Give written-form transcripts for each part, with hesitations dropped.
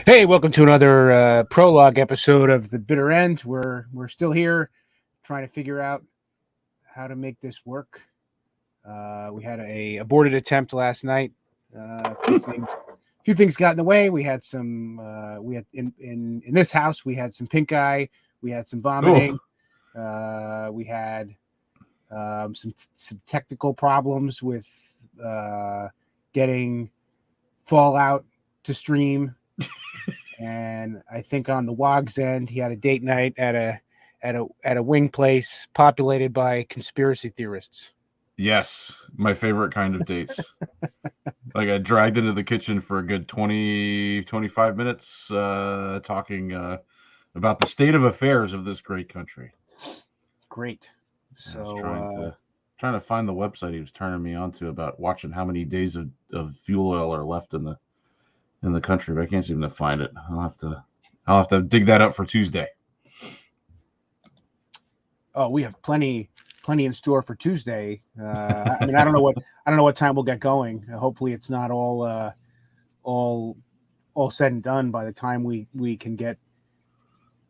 Hey, welcome to another prologue episode of The Bitter End. We're still here trying to figure out how to make this work. We had a aborted attempt last night. A few things got in the way. We had some. We had in this house. We had some pink eye. We had some vomiting. We had some technical problems with getting Fallout to stream. And I think on the Wog's end, he had a date night at a wing place populated by conspiracy theorists. Yes, my favorite kind of dates. I got dragged into the kitchen for a good 25 minutes talking about the state of affairs of this great country. Great. So I was trying to find the website he was turning me on to about watching how many days of fuel oil are left in the country, but I can't seem to find it. I'll have to dig that up for Tuesday. Oh, we have plenty in store for Tuesday. I mean, I don't know what time we'll get going. Hopefully, it's not all said and done by the time we can get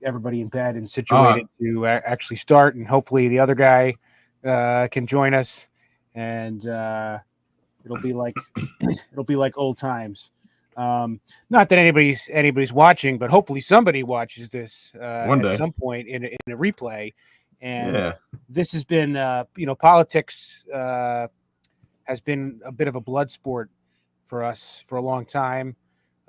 everybody in bed and situated to actually start. And hopefully, the other guy can join us, and it'll be like old times. Not that anybody's watching, but hopefully somebody watches this at some point in a replay. And This has been, politics has been a bit of a blood sport for us for a long time.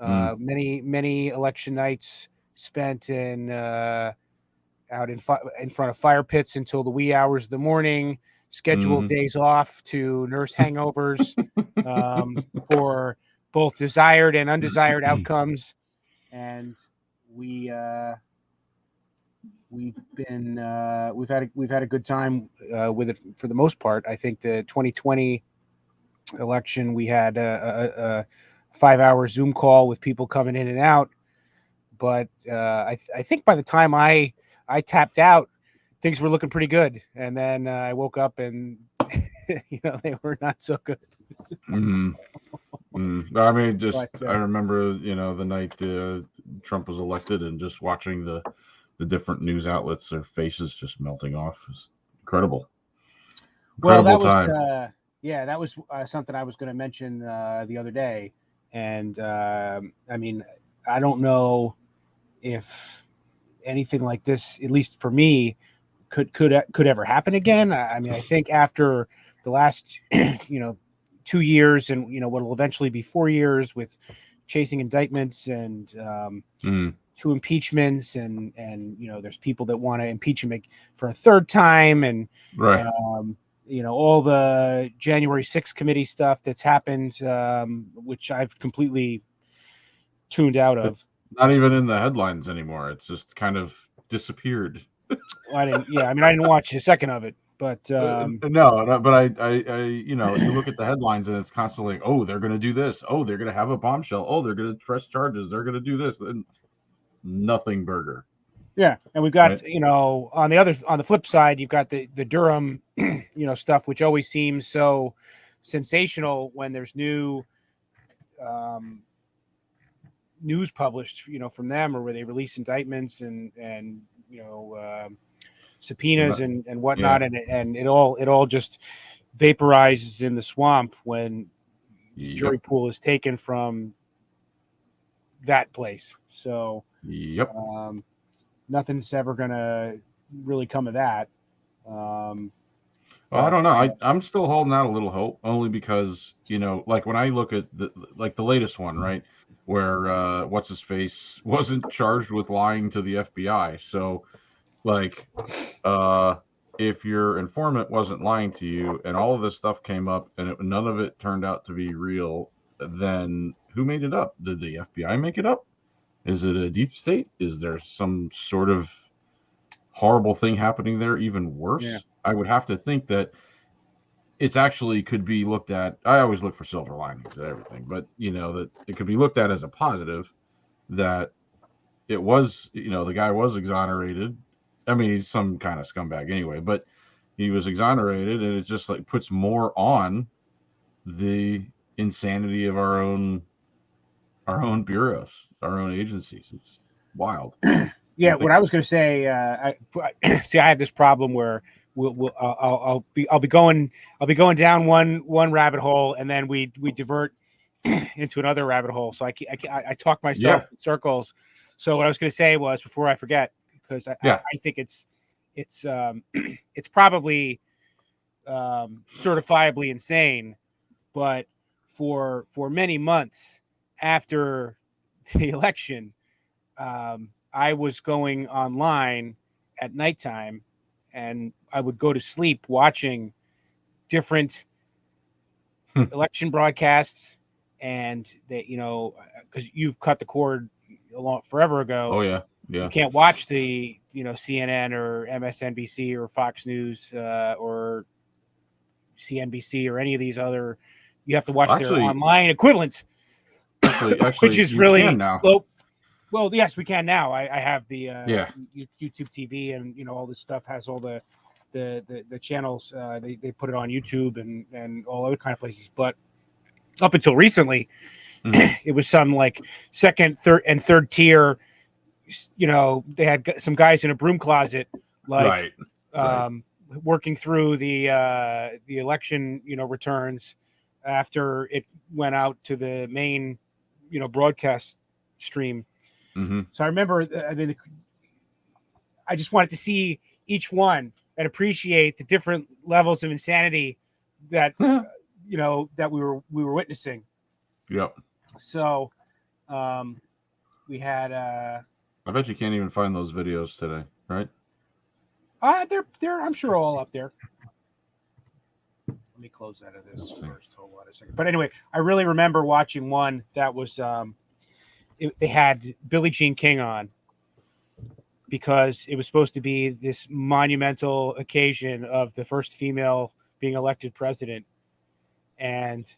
Many election nights spent out in front of fire pits until the wee hours of the morning. Scheduled days off to nurse hangovers for both desired and undesired outcomes, and we've had a good time with it for the most part. I think the 2020 election, we had a 5-hour Zoom call with people coming in and out, but I think by the time I tapped out, things were looking pretty good, and then I woke up and they were not so good. I mean, I remember, the night Trump was elected and just watching the different news outlets, their faces just melting off. It was incredible. Well, that was time. That was something I was going to mention the other day, and I mean, I don't know if anything like this, at least for me, could ever happen again. I mean, I think after the last 2 years and what will eventually be 4 years with chasing indictments and 2 impeachments and there's people that want to impeach him for a third time, and all the January 6th committee stuff that's happened, which I've completely tuned out of. It's not even in the headlines anymore. It's just kind of disappeared. I didn't watch a second of it. But but I you look at the headlines and it's constantly, oh, they're going to do this. Oh, they're going to have a bombshell. Oh, they're going to press charges. They're going to do this. And nothing burger. Yeah, and we've got Right. on the flip side, you've got the Durham stuff, which always seems so sensational when there's new um, news published, from them, or where they release indictments and subpoenas and Yeah. whatnot, and it all just vaporizes in the swamp when the jury Yep. pool is taken from that place. So Yep. nothing's ever gonna really come of that. Um, Well, I but don't know. I'm still holding out a little hope, only because like when I look at the latest one, right, where what's his face wasn't charged with lying to the FBI. So like, uh, if your informant wasn't lying to you, and all of this stuff came up, and none of it turned out to be real, then who made it up? Did the FBI make it up? Is it a deep state? Is there some sort of horrible thing happening there, even yeah, worse? I would have to think that it's actually could be looked at. I always look for silver linings to everything, but that it could be looked at as a positive, that it was, the guy was exonerated. I mean, he's some kind of scumbag anyway, but he was exonerated, and it just like puts more on the insanity of our own bureaus, our own agencies. It's wild. yeah. You What think? I was going to say, see, I have this problem where I'll be going down one rabbit hole, and then we divert into another rabbit hole. So I talk myself Yeah, in circles. So what I was going to say was, before I forget, because yeah. I think it's it's probably certifiably insane, but for many months after the election, I was going online at nighttime, and I would go to sleep watching different election broadcasts, and they, because you've cut the cord a long forever ago. Oh yeah, You yeah. can't watch the CNN or MSNBC or Fox News or CNBC or any of these other. You have to watch their Actually, online equivalents, which is you can really now. low. Well, yes, we can now. I have the Yeah. YouTube TV, and all this stuff has all the channels. They put it on YouTube and all other kind of places. But up until recently, Mhm. it was some like second, third tier. They had some guys in a broom closet, like Right. Right. um, working through the election, returns after it went out to the main, broadcast stream. Hmm. So I remember, I mean, I just wanted to see each one and appreciate the different levels of insanity that that we were witnessing. Yep. So we had I bet you can't even find those videos today, right? they're I'm sure all up there. Let me close out of this Let's see. first. Hold on a second. But anyway, I really remember watching one that was they had Billie Jean King on, because it was supposed to be this monumental occasion of the first female being elected president, and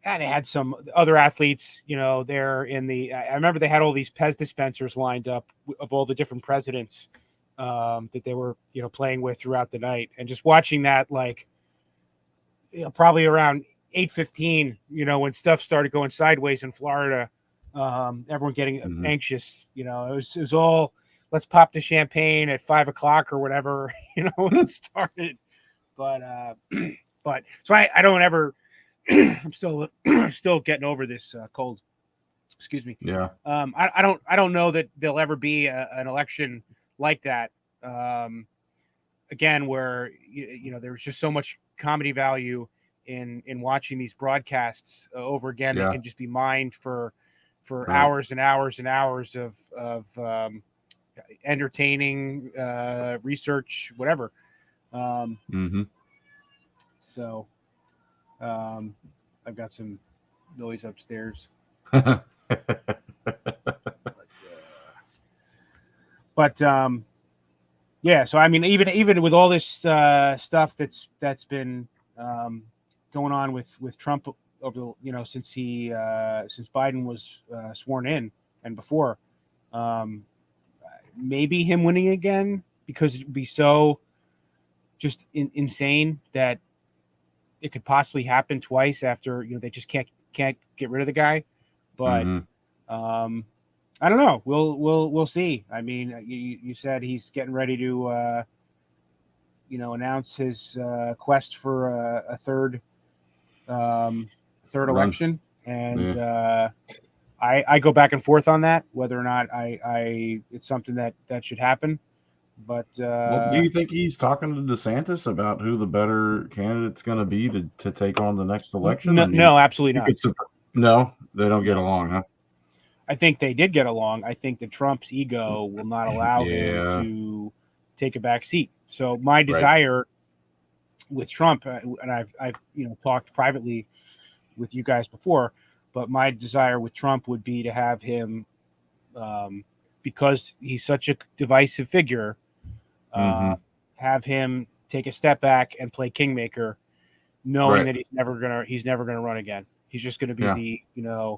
they had some other athletes, there in the. I remember they had all these Pez dispensers lined up of all the different presidents that they were, playing with throughout the night, and just watching that, like, probably around 8:15, when stuff started going sideways in Florida, everyone getting Hmm. anxious. It was all, let's pop the champagne at 5 o'clock or whatever, when it started. But but so I don't ever. I'm still getting over this cold. Excuse me. Yeah. I don't know that there'll ever be an election like that. Again, where there was just so much comedy value in watching these broadcasts over again, that Yeah. can just be mined for Right. hours and hours and hours of entertaining research, whatever. Um, Hmm. so I've got some noise upstairs, but yeah. So I mean, even with all this stuff that's been going on with Trump over the, since Biden was sworn in and before, um, maybe him winning again, because it'd be so just insane that it could possibly happen twice after, they just can't get rid of the guy. But I don't know. We'll see. I mean, you said he's getting ready to announce his quest for a third election, and I go back and forth on that, whether or not it's something that should happen. But well, do you think he's talking to DeSantis about who the better candidate's going to be to take on the next election? No, absolutely not. No, they don't get along, huh? I think they did get along. I think that Trump's ego will not allow him to take a back seat. So my desire with Trump, and I've talked privately with you guys before, but my desire with Trump would be to have him, because he's such a divisive figure, have him take a step back and play kingmaker, knowing that he's never gonna run again. He's just gonna be the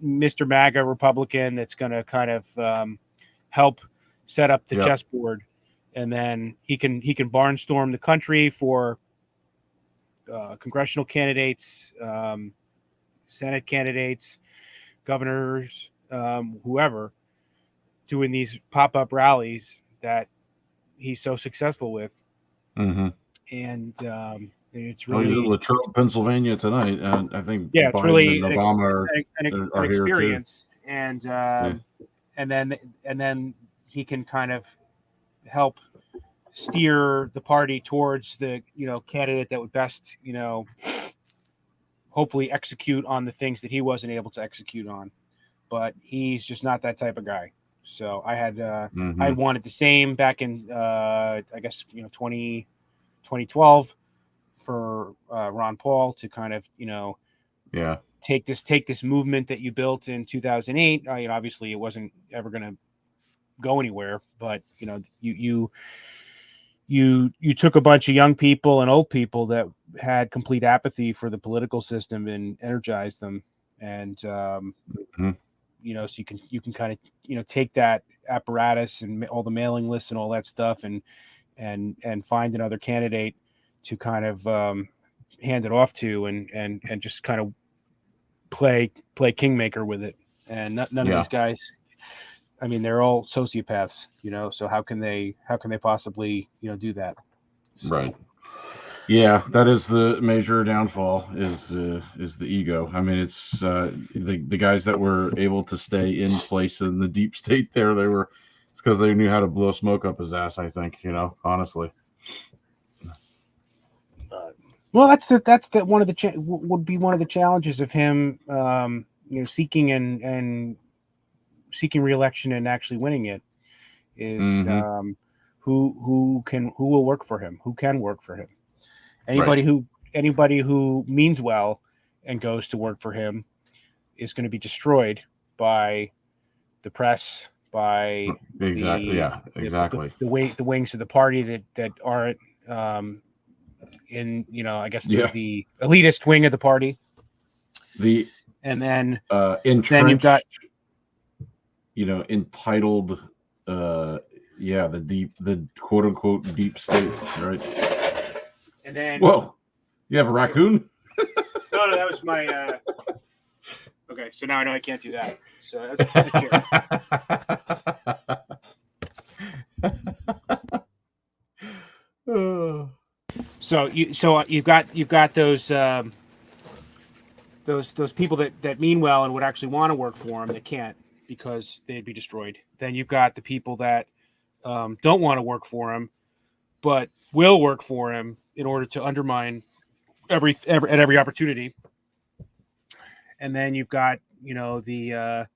Mr. MAGA Republican that's gonna kind of help set up the chessboard, and then he can barnstorm the country for congressional candidates, Senate candidates, governors, whoever, doing these pop-up rallies that he's so successful with. And it's really he's in Latrobe, Pennsylvania tonight, and I think it's Biden really and Obama are an here experience, too. and then he can kind of help steer the party towards the candidate that would best hopefully execute on the things that he wasn't able to execute on. But he's just not that type of guy. So I had I wanted the same back in I guess 2012 for Ron Paul to kind of take this movement that you built in 2008. Obviously it wasn't ever going to go anywhere, but you took a bunch of young people and old people that had complete apathy for the political system and energized them, and so you can kind of take that apparatus and all the mailing lists and all that stuff and find another candidate to kind of hand it off to and just kind of play kingmaker with it. And none of these guys, I mean, they're all sociopaths, so how can they possibly do that? So. Right. Yeah, that is the major downfall is the ego. I mean, it's the guys that were able to stay in place in the deep state there. It's because they knew how to blow smoke up his ass. I think, honestly. Well, that's one of the would be one of the challenges of him, seeking and seeking re-election and actually winning it is who will work for him, who can work for him. Anybody who means well and goes to work for him is going to be destroyed by the press, by the wings of the party that aren't in I guess the elitist wing of the party. And then you've got entitled the quote unquote deep state, right? And then, whoa, you have a raccoon? No, that was my. Okay, so now I know I can't do that. So that's the chair. So you've got those people that mean well and would actually want to work for him that can't because they'd be destroyed. Then you've got the people that don't want to work for him, but will work for him in order to undermine at every opportunity. And then you've got the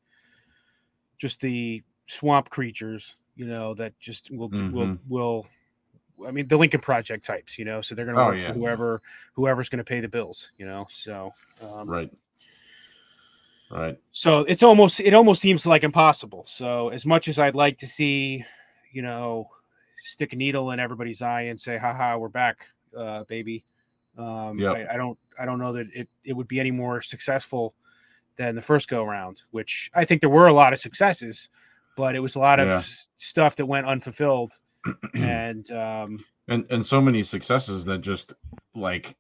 just the swamp creatures that just will I mean the Lincoln Project types, so they're going to work for whoever's going to pay the bills, so right. So it almost seems like impossible. So as much as I'd like to see stick a needle in everybody's eye and say, haha, we're back, baby. I don't know that it would be any more successful than the first go around, which I think there were a lot of successes, but it was a lot of Yeah. stuff that went unfulfilled, and and so many successes that just like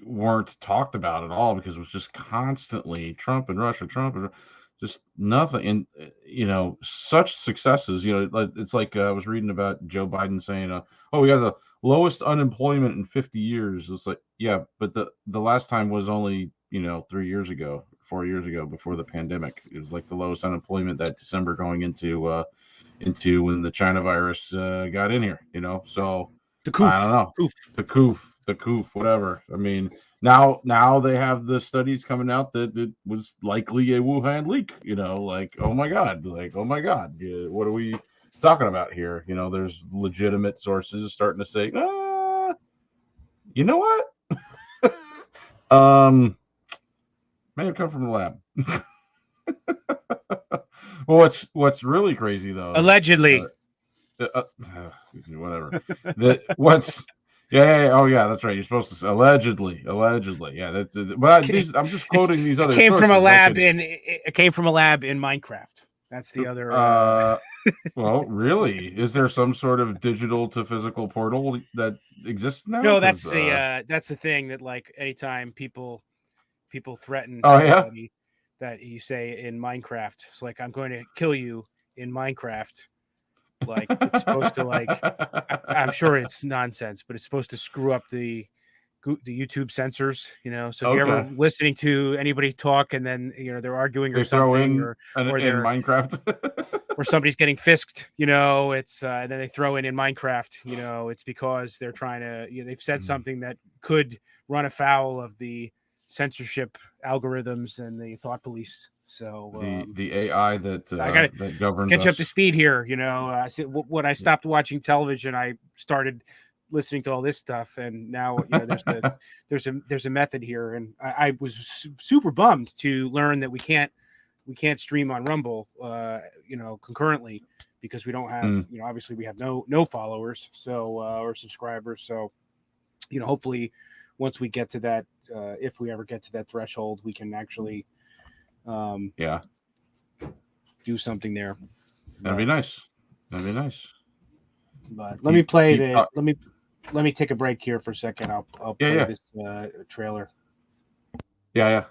weren't talked about at all because it was just constantly Trump and Russia, Trump and just nothing. And such successes. It's like I was reading about Joe Biden saying, "Oh, we got the lowest unemployment in 50 years." It's like, yeah, but the last time was only 3 years ago, 4 years ago, before the pandemic. It was like the lowest unemployment that December going into when the China virus got in here. So the coof, I don't know. The coof, whatever. I mean, now they have the studies coming out that it was likely a Wuhan leak. Like, oh my god, what are we talking about here? There's legitimate sources starting to say, you know what? May have come from the lab. Well, what's really crazy though, allegedly. Whatever. Yeah. Oh, yeah. That's right. You're supposed to say allegedly. Yeah. But I'm just quoting these other. It came from a lab in Minecraft. That's the other. Well, really, is there some sort of digital to physical portal that exists now? No, that's the thing that like anytime people threaten. Oh yeah. That you say in Minecraft. It's like, I'm going to kill you in Minecraft. Like, it's supposed to, like, I'm sure it's nonsense, but it's supposed to screw up the YouTube censors, So if you're ever listening to anybody talk and then they're arguing or something, or they're in Minecraft, or somebody's getting fisked, it's and then they throw in Minecraft, it's because they're trying to, they've said something that could run afoul of the censorship algorithms and the thought police. So the AI that I gotta that governs get you up to speed here. When I stopped watching television, I started listening to all this stuff, and now there's a method here, and I was super bummed to learn that we can't stream on Rumble, concurrently, because we don't have obviously we have no followers, so or subscribers, so hopefully once we get to that, if we ever get to that threshold, we can actually do something there. That'd be nice. But let me play let me take a break here for a second. I'll play this trailer. Yeah.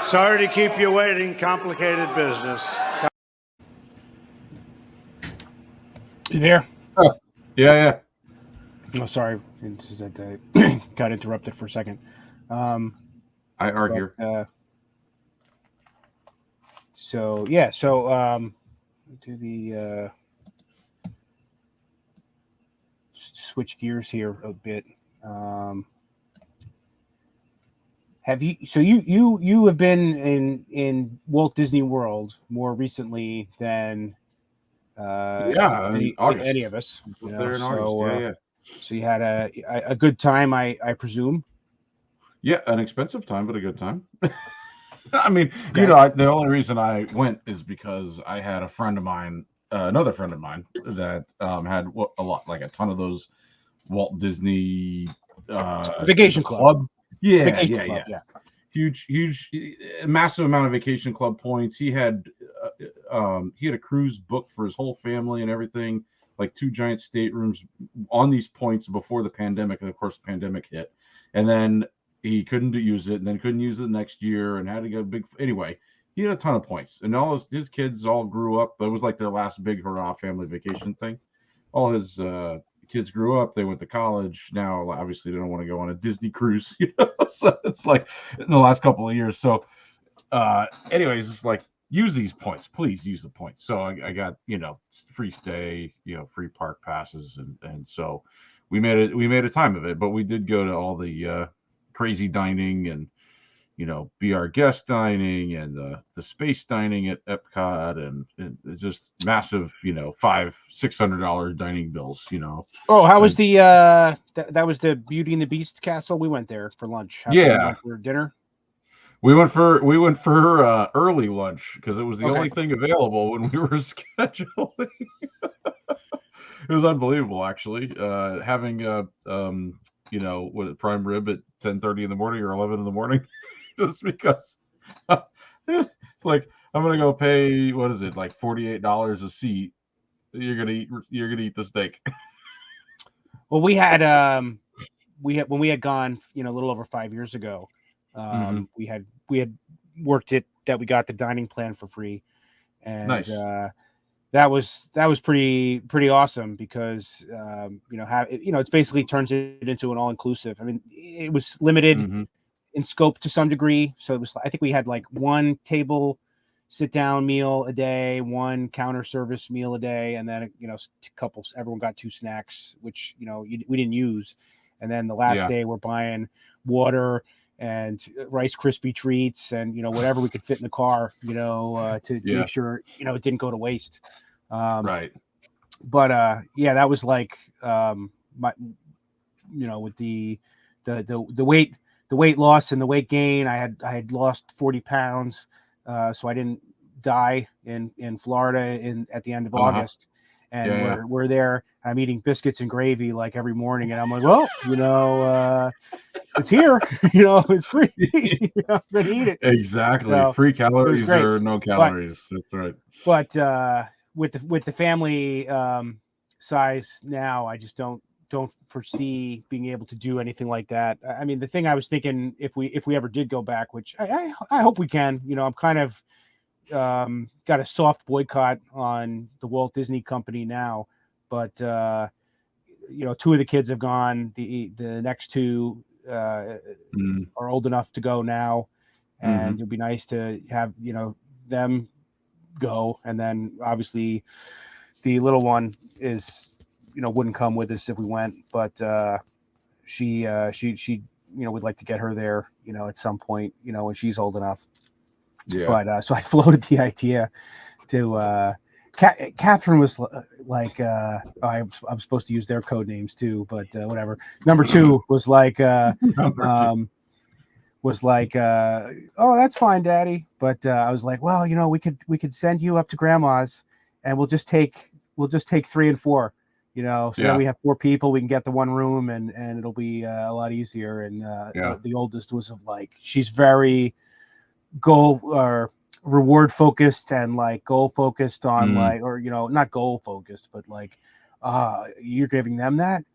Sorry to keep you waiting. Complicated business. You there? Oh, yeah. Oh, sorry. It's just that I got interrupted for a second. I are here. So do the switch gears here a bit. Have you? So you have been in Walt Disney World more recently than In August. any of us. There in August. Yeah. So you had a good time, I presume. Yeah, an expensive time, but a good time. I mean, Okay. the only reason I went is because I had a friend of mine, another friend of mine, that had a ton of those Walt Disney Vacation club. Yeah. Huge, massive amount of vacation club points. He had a cruise booked for his whole family and everything, like 2 giant staterooms on these points before the pandemic, and of course the pandemic hit, and then he couldn't use it, and then couldn't use it next year, and had to go anyway. He had a ton of points, and all his kids all grew up. It was like their last big hurrah family vacation thing. All his kids grew up, they went to college. Now obviously they don't want to go on a Disney cruise, so it's like in the last couple of years. So anyways, it's like, use these points, please use the points. So I got free stay, free park passes, and so we made a time of it. But we did go to all the crazy dining and be our guest dining and the space dining at Epcot, and just massive $500-$600 dining bills. Oh, how was the that was the Beauty and the Beast castle? We went there for lunch. For dinner. We went for early lunch because it was the only thing available when we were scheduling. It was unbelievable, actually. Having prime rib at 10:30 in the morning or 11 in the morning, just because it's like, I'm gonna go pay, what is it, like $48 a seat. You're gonna eat the steak. Well, we had when we had gone, a little over 5 years ago. We had worked it that we got the dining plan for free, and nice. That was pretty awesome because it's basically turns it into an all inclusive. I mean, it was limited in scope to some degree, so it was. I think we had like 1 table sit down meal a day, 1 counter service meal a day, and then couples. Everyone got 2 snacks, which we didn't use, and then the last day we're buying water and Rice Krispie treats and whatever we could fit in the car, to make sure it didn't go to waste. Right. But that was like my with the weight loss and the weight gain. I had lost 40 pounds, so I didn't die in Florida at the end of August. And we're there. I'm eating biscuits and gravy like every morning, and I'm like, well, it's here. It's free. I'm gonna eat it. Exactly. So, free calories or no calories. That's right. But with the family size now, I just don't foresee being able to do anything like that. I mean, the thing I was thinking, if we ever did go back, which I hope we can, I'm kind of got a soft boycott on the Walt Disney Company now, but 2 of the kids have gone. The next 2 are old enough to go now, and it'd be nice to have them go. And then obviously the little one is wouldn't come with us if we went, but she would like to get her there at some point when she's old enough. But so I floated the idea to Catherine was like I'm supposed to use their code names too, but whatever. Number 2 was like oh, that's fine, Daddy. But I was like, well, we could send you up to Grandma's, and we'll just take 3 and 4, so then we have 4 people. We can get the 1 room, and it'll be a lot easier. And the oldest was she's very goal or reward focused and like goal focused on not goal focused, but like you're giving them that.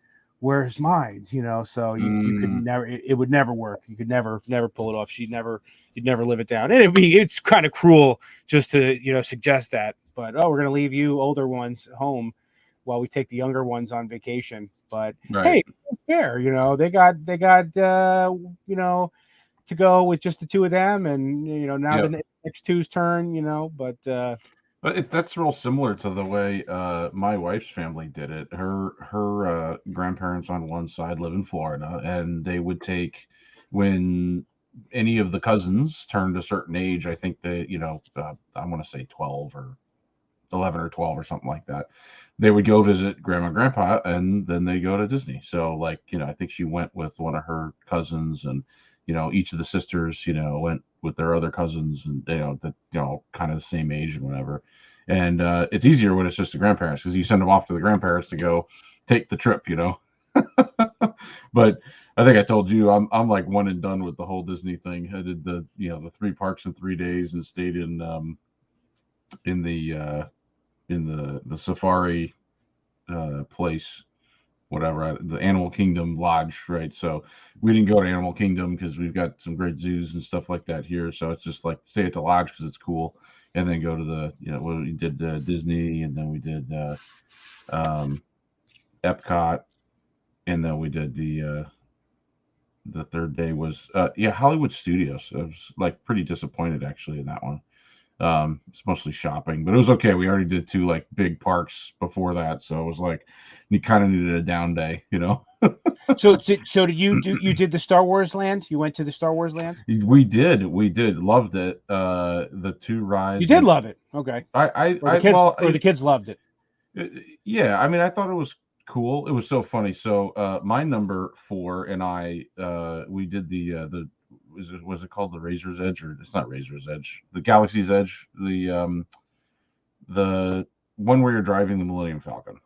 where's mine? You know, so you could never, it would never work. You could never pull it off. You'd never live it down. And it's kind of cruel just to, you know, suggest that, but, oh, we're going to leave you older ones home while we take the younger ones on vacation. But hey, it's fair. You know, they got, you know, to go with just the two of them. And, you know, now the next two's turn, you know, but that's real similar to the way my wife's family did it. Her grandparents on one side live in Florida, and they would take, when any of the cousins turned a certain age, I think they, you know, I want to say 12 or 11 or 12 or something like that, they would go visit grandma and grandpa, and then they go to Disney. So, like, you know, I think she went with one of her cousins, and, you know, each of the sisters, you know, went with their other cousins, and, you know, that, you know, kind of the same age and whatever. And it's easier when it's just the grandparents, because you send them off to the grandparents to go take the trip, you know. But I think I told you I'm like one and done with the whole Disney thing. I did the 3 parks in 3 days, and stayed in the safari place, whatever, the Animal Kingdom Lodge, right? So we didn't go to Animal Kingdom because we've got some great zoos and stuff like that here. So it's just like stay at the lodge because it's cool, and then go to the, you know, we did Disney, and then we did Epcot, and then we did the third day was Hollywood Studios. I was like pretty disappointed actually in that one. It's mostly shopping, but it was okay. We already did 2 like big parks before that, so it was like you kind of needed a down day, you know. So did you did the Star Wars land? You went to the Star Wars land? We did loved it. The 2 rides. You did love it. Okay. The kids loved it. Yeah, I mean, I thought it was cool. It was so funny. So my number 4 and I we did the was it called the Razor's Edge, or it's not Razor's Edge, the Galaxy's Edge, the one where you're driving the Millennium Falcon,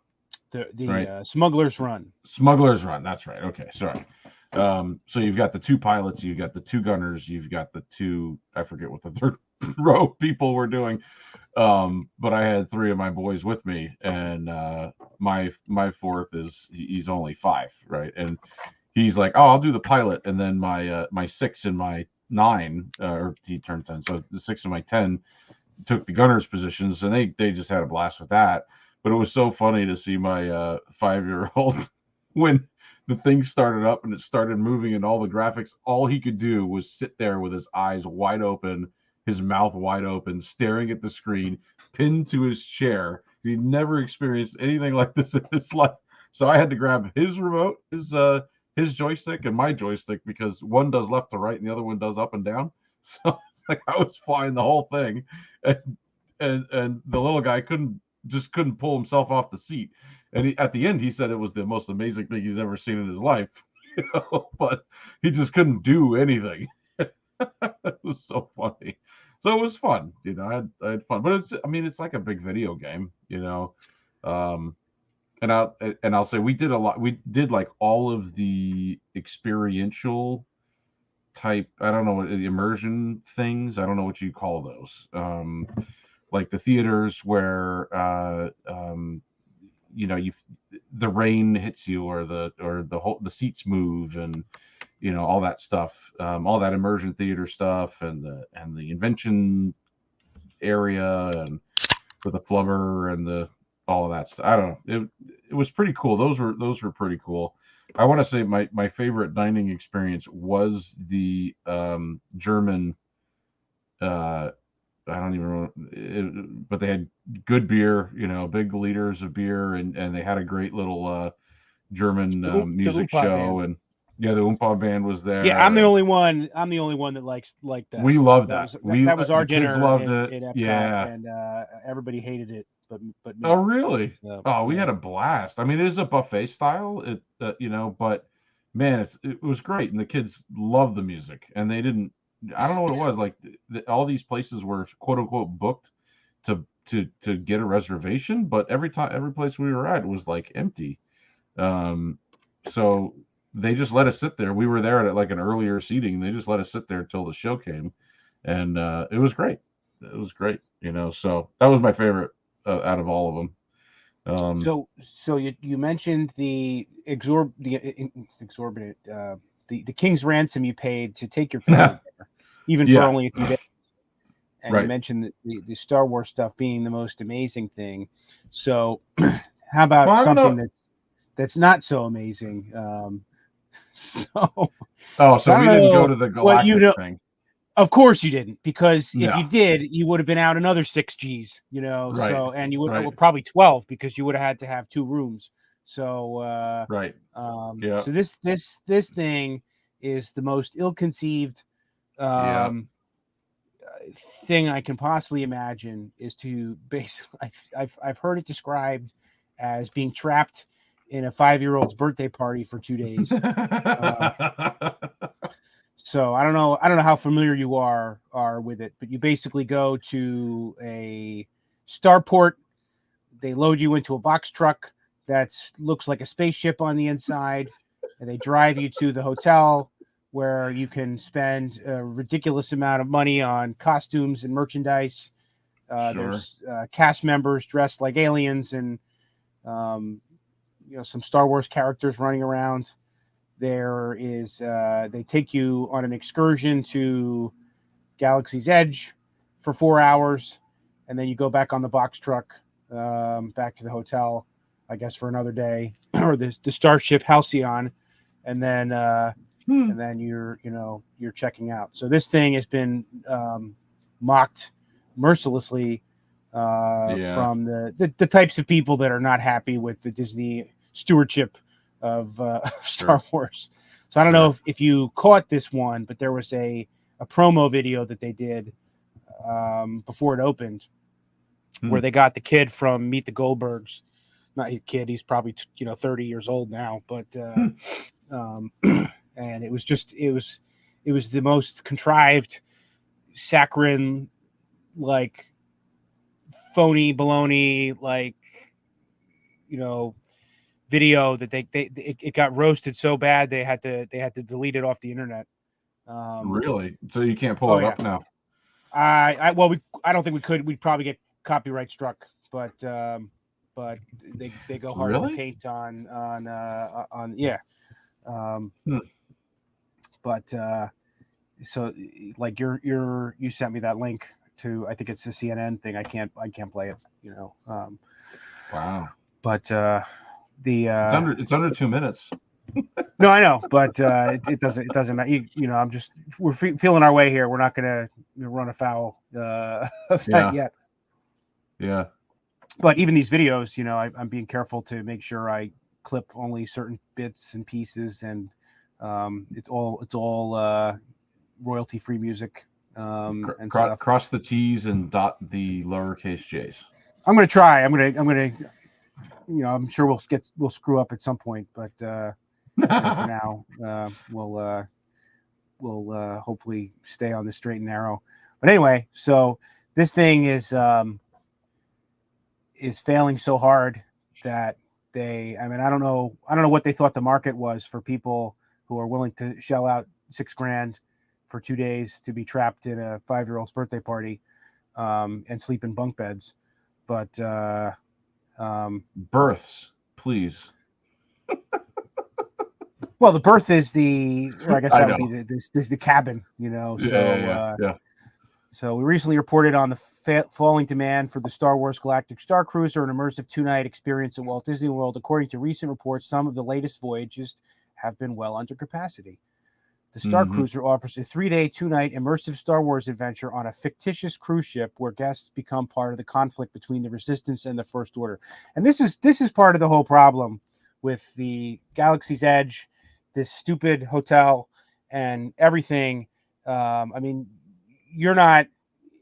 the Smuggler's Run. That's right. Okay, sorry. So you've got the 2 pilots, you've got the 2 gunners, you've got the 2, I forget what the third row people were doing, but I had 3 of my boys with me, and my 4th is, he's only 5, right? And he's like, oh, I'll do the pilot. And then my 6 and my 9, or he turned 10, so the 6 and my 10 took the gunner's positions, and they just had a blast with that. But it was so funny to see my 5-year-old when the thing started up and it started moving and all the graphics, all he could do was sit there with his eyes wide open, his mouth wide open, staring at the screen, pinned to his chair. He'd never experienced anything like this in his life. So I had to grab his remote, his joystick, and my joystick, because one does left to right and the other one does up and down. So it's like I was flying the whole thing, and the little guy couldn't pull himself off the seat. And at the end, he said it was the most amazing thing he's ever seen in his life. You know, but he just couldn't do anything. It was so funny. So it was fun, you know. I had fun, but it's like a big video game, you know. And I'll say we did a lot. We did like all of the experiential type, I don't know what the immersion things, I don't know what you call those. Like the theaters where you know, the rain hits you, or the seats move, and you know, all that stuff, all that immersion theater stuff, and the invention area, and with the flubber and all of that stuff. I don't know. It was pretty cool. Those were pretty cool. I want to say my favorite dining experience was the German. I don't even know, but they had good beer, you know, big liters of beer, and they had a great little German music show, and the Oompa band was there. Yeah, I'm the only one that liked that. We loved that. That was our dinner. Loved it. Epcot, yeah, and everybody hated it, but me. Oh, really? So, we had a blast. I mean, it is a buffet style, you know, but man, it was great, and the kids loved the music, and they didn't. I don't know what it was, like all these places were quote unquote booked to get a reservation, but every place we were at was like empty. So they just let us sit there. We were there at like an earlier seating. They just let us sit there until the show came, and it was great. It was great, you know. So that was my favorite out of all of them. So you mentioned the exorbitant the king's ransom you paid to take your family there, even for only a few days. And Right. you mentioned the Star Wars stuff being the most amazing thing. So how about something that's not so amazing? So we didn't go to the Galactic thing. Of course you didn't, because if you did, you would have been out another 6 G's, you know. Right. So, and you would probably 12, because you would have had to have 2 rooms. So right. So this thing is the most ill-conceived thing I can possibly imagine. Is to basically, I've heard it described as being trapped in a 5-year-old's birthday party for 2 days. So I don't know how familiar you are with it, but you basically go to a starport. They load you into a box truck that looks like a spaceship on the inside, and they drive you to the hotel, where you can spend a ridiculous amount of money on costumes and merchandise. There's cast members dressed like aliens, and some Star Wars characters running around. There is they take you on an excursion to Galaxy's Edge for 4 hours, and then you go back on the box truck back to the hotel, I guess, for another day, or the starship Halcyon, and then you're checking out. So this thing has been mocked mercilessly from the types of people that are not happy with the Disney stewardship of Star Wars. So I don't know if you caught this one, but there was a promo video that they did before it opened, where they got the kid from Meet the Goldbergs. Not a kid, he's probably 30 years old now, but and it was the most contrived, saccharine, like phony baloney, like video that it got roasted so bad they had to delete it off the internet. Really? So you can't pull it up now? I don't think we could. We'd probably get copyright struck, but they go hard to paint on But so like you sent me that link to, I think it's a CNN thing. I can't play it, Wow. But it's under 2 minutes. No, I know, but it doesn't matter. We're feeling our way here. We're not going to run afoul of that yet. Yeah. But even these videos, I'm being careful to make sure I clip only certain bits and pieces, and it's all royalty free music. And stuff. Cross the T's and dot the lowercase J's. I'm going to try. I'm going to. I'm sure we'll screw up at some point, but for now, we'll hopefully stay on the straight and narrow. But anyway, so this thing is failing so hard that I don't know what they thought the market was for people who are willing to shell out $6,000 for 2 days to be trapped in a 5-year-old's birthday party and sleep in bunk beds, but. Berths, please. Well, the berth is I guess that would be the cabin, So, So we recently reported on the falling demand for the Star Wars Galactic Star Cruiser, an immersive 2-night experience at Walt Disney World. According to recent reports, some of the latest voyages have been well under capacity. The Star Cruiser offers a 3-day, 2-night immersive Star Wars adventure on a fictitious cruise ship where guests become part of the conflict between the Resistance and the First Order. And this is part of the whole problem with the Galaxy's Edge, this stupid hotel and everything. You're not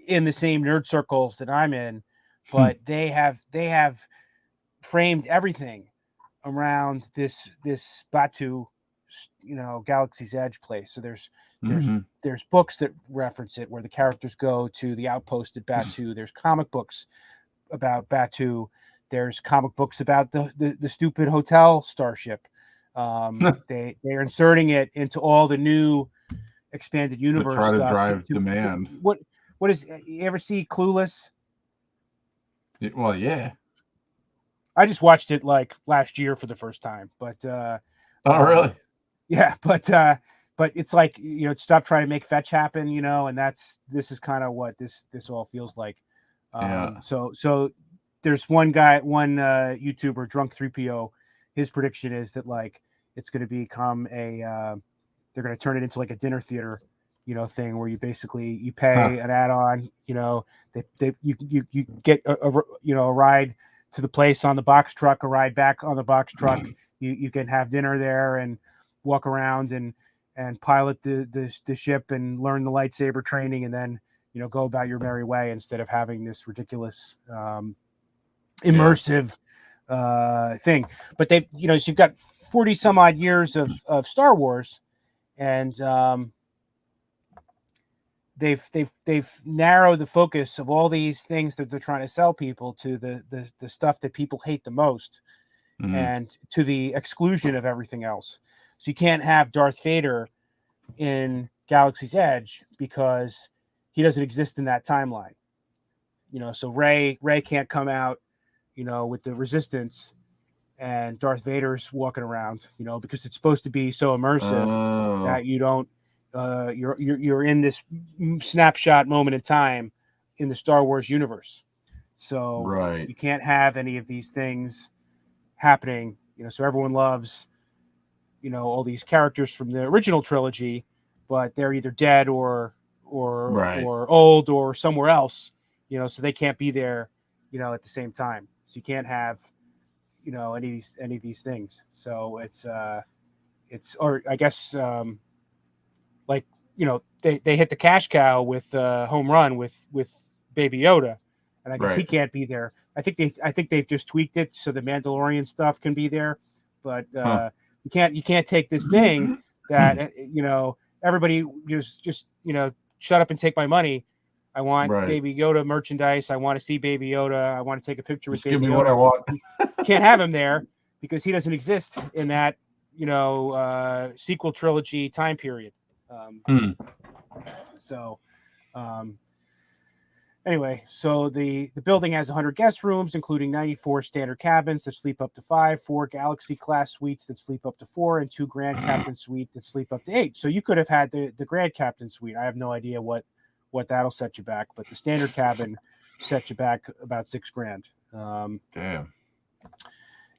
in the same nerd circles that I'm in, but they have framed everything around this Batuu, Galaxy's Edge place. So there's books that reference it, where the characters go to the outpost at Batuu. There's comic books about Batuu. There's comic books about the stupid hotel starship. They're inserting it into all the new expanded universe to try stuff to drive demand. What is, you ever see Clueless? Well, yeah. I just watched it like last year for the first time, but Oh, really? yeah, but it's like, stop trying to make fetch happen, and this is kind of what this all feels like. Yeah. So there's one YouTuber, Drunk 3PO. His prediction is that like it's going to become they're going to turn it into like a dinner theater, thing where you pay an add-on, you get a ride to the place on the box truck, a ride back on the box truck. You can have dinner there and walk around and pilot the ship and learn the lightsaber training, and then go about your merry way instead of having this ridiculous immersive thing. But they've so you've got 40 some odd years of Star Wars, and they've narrowed the focus of all these things that they're trying to sell people to the stuff that people hate the most, and to the exclusion of everything else. So you can't have Darth Vader in Galaxy's Edge because he doesn't exist in that timeline. So Rey can't come out, with the Resistance, and Darth Vader's walking around, because it's supposed to be so immersive that you don't. You're in this snapshot moment in time in the Star Wars universe. So Right. you can't have any of these things happening. So everyone loves, all these characters from the original trilogy, but they're either dead or old or somewhere else, so they can't be there, at the same time. So you can't have, any of these things. So it's or I guess like, they hit the cash cow with home run with Baby Yoda, and I guess he can't be there. I think they've just tweaked it so the Mandalorian stuff can be there, but you can't take this thing that everybody just shut up and take my money. I want Baby Yoda merchandise. I want to see Baby Yoda. I want to take a picture with Baby Yoda. Give me what I want. Can't have him there because he doesn't exist in that sequel trilogy time period. So anyway, so the building has 100 guest rooms, including 94 standard cabins that sleep up to 5, 4 Galaxy class suites that sleep up to 4, and 2 Grand Captain suite that sleep up to 8. So you could have had the Grand Captain suite. I have no idea what that'll set you back, but the standard cabin set you back about $6,000. Damn.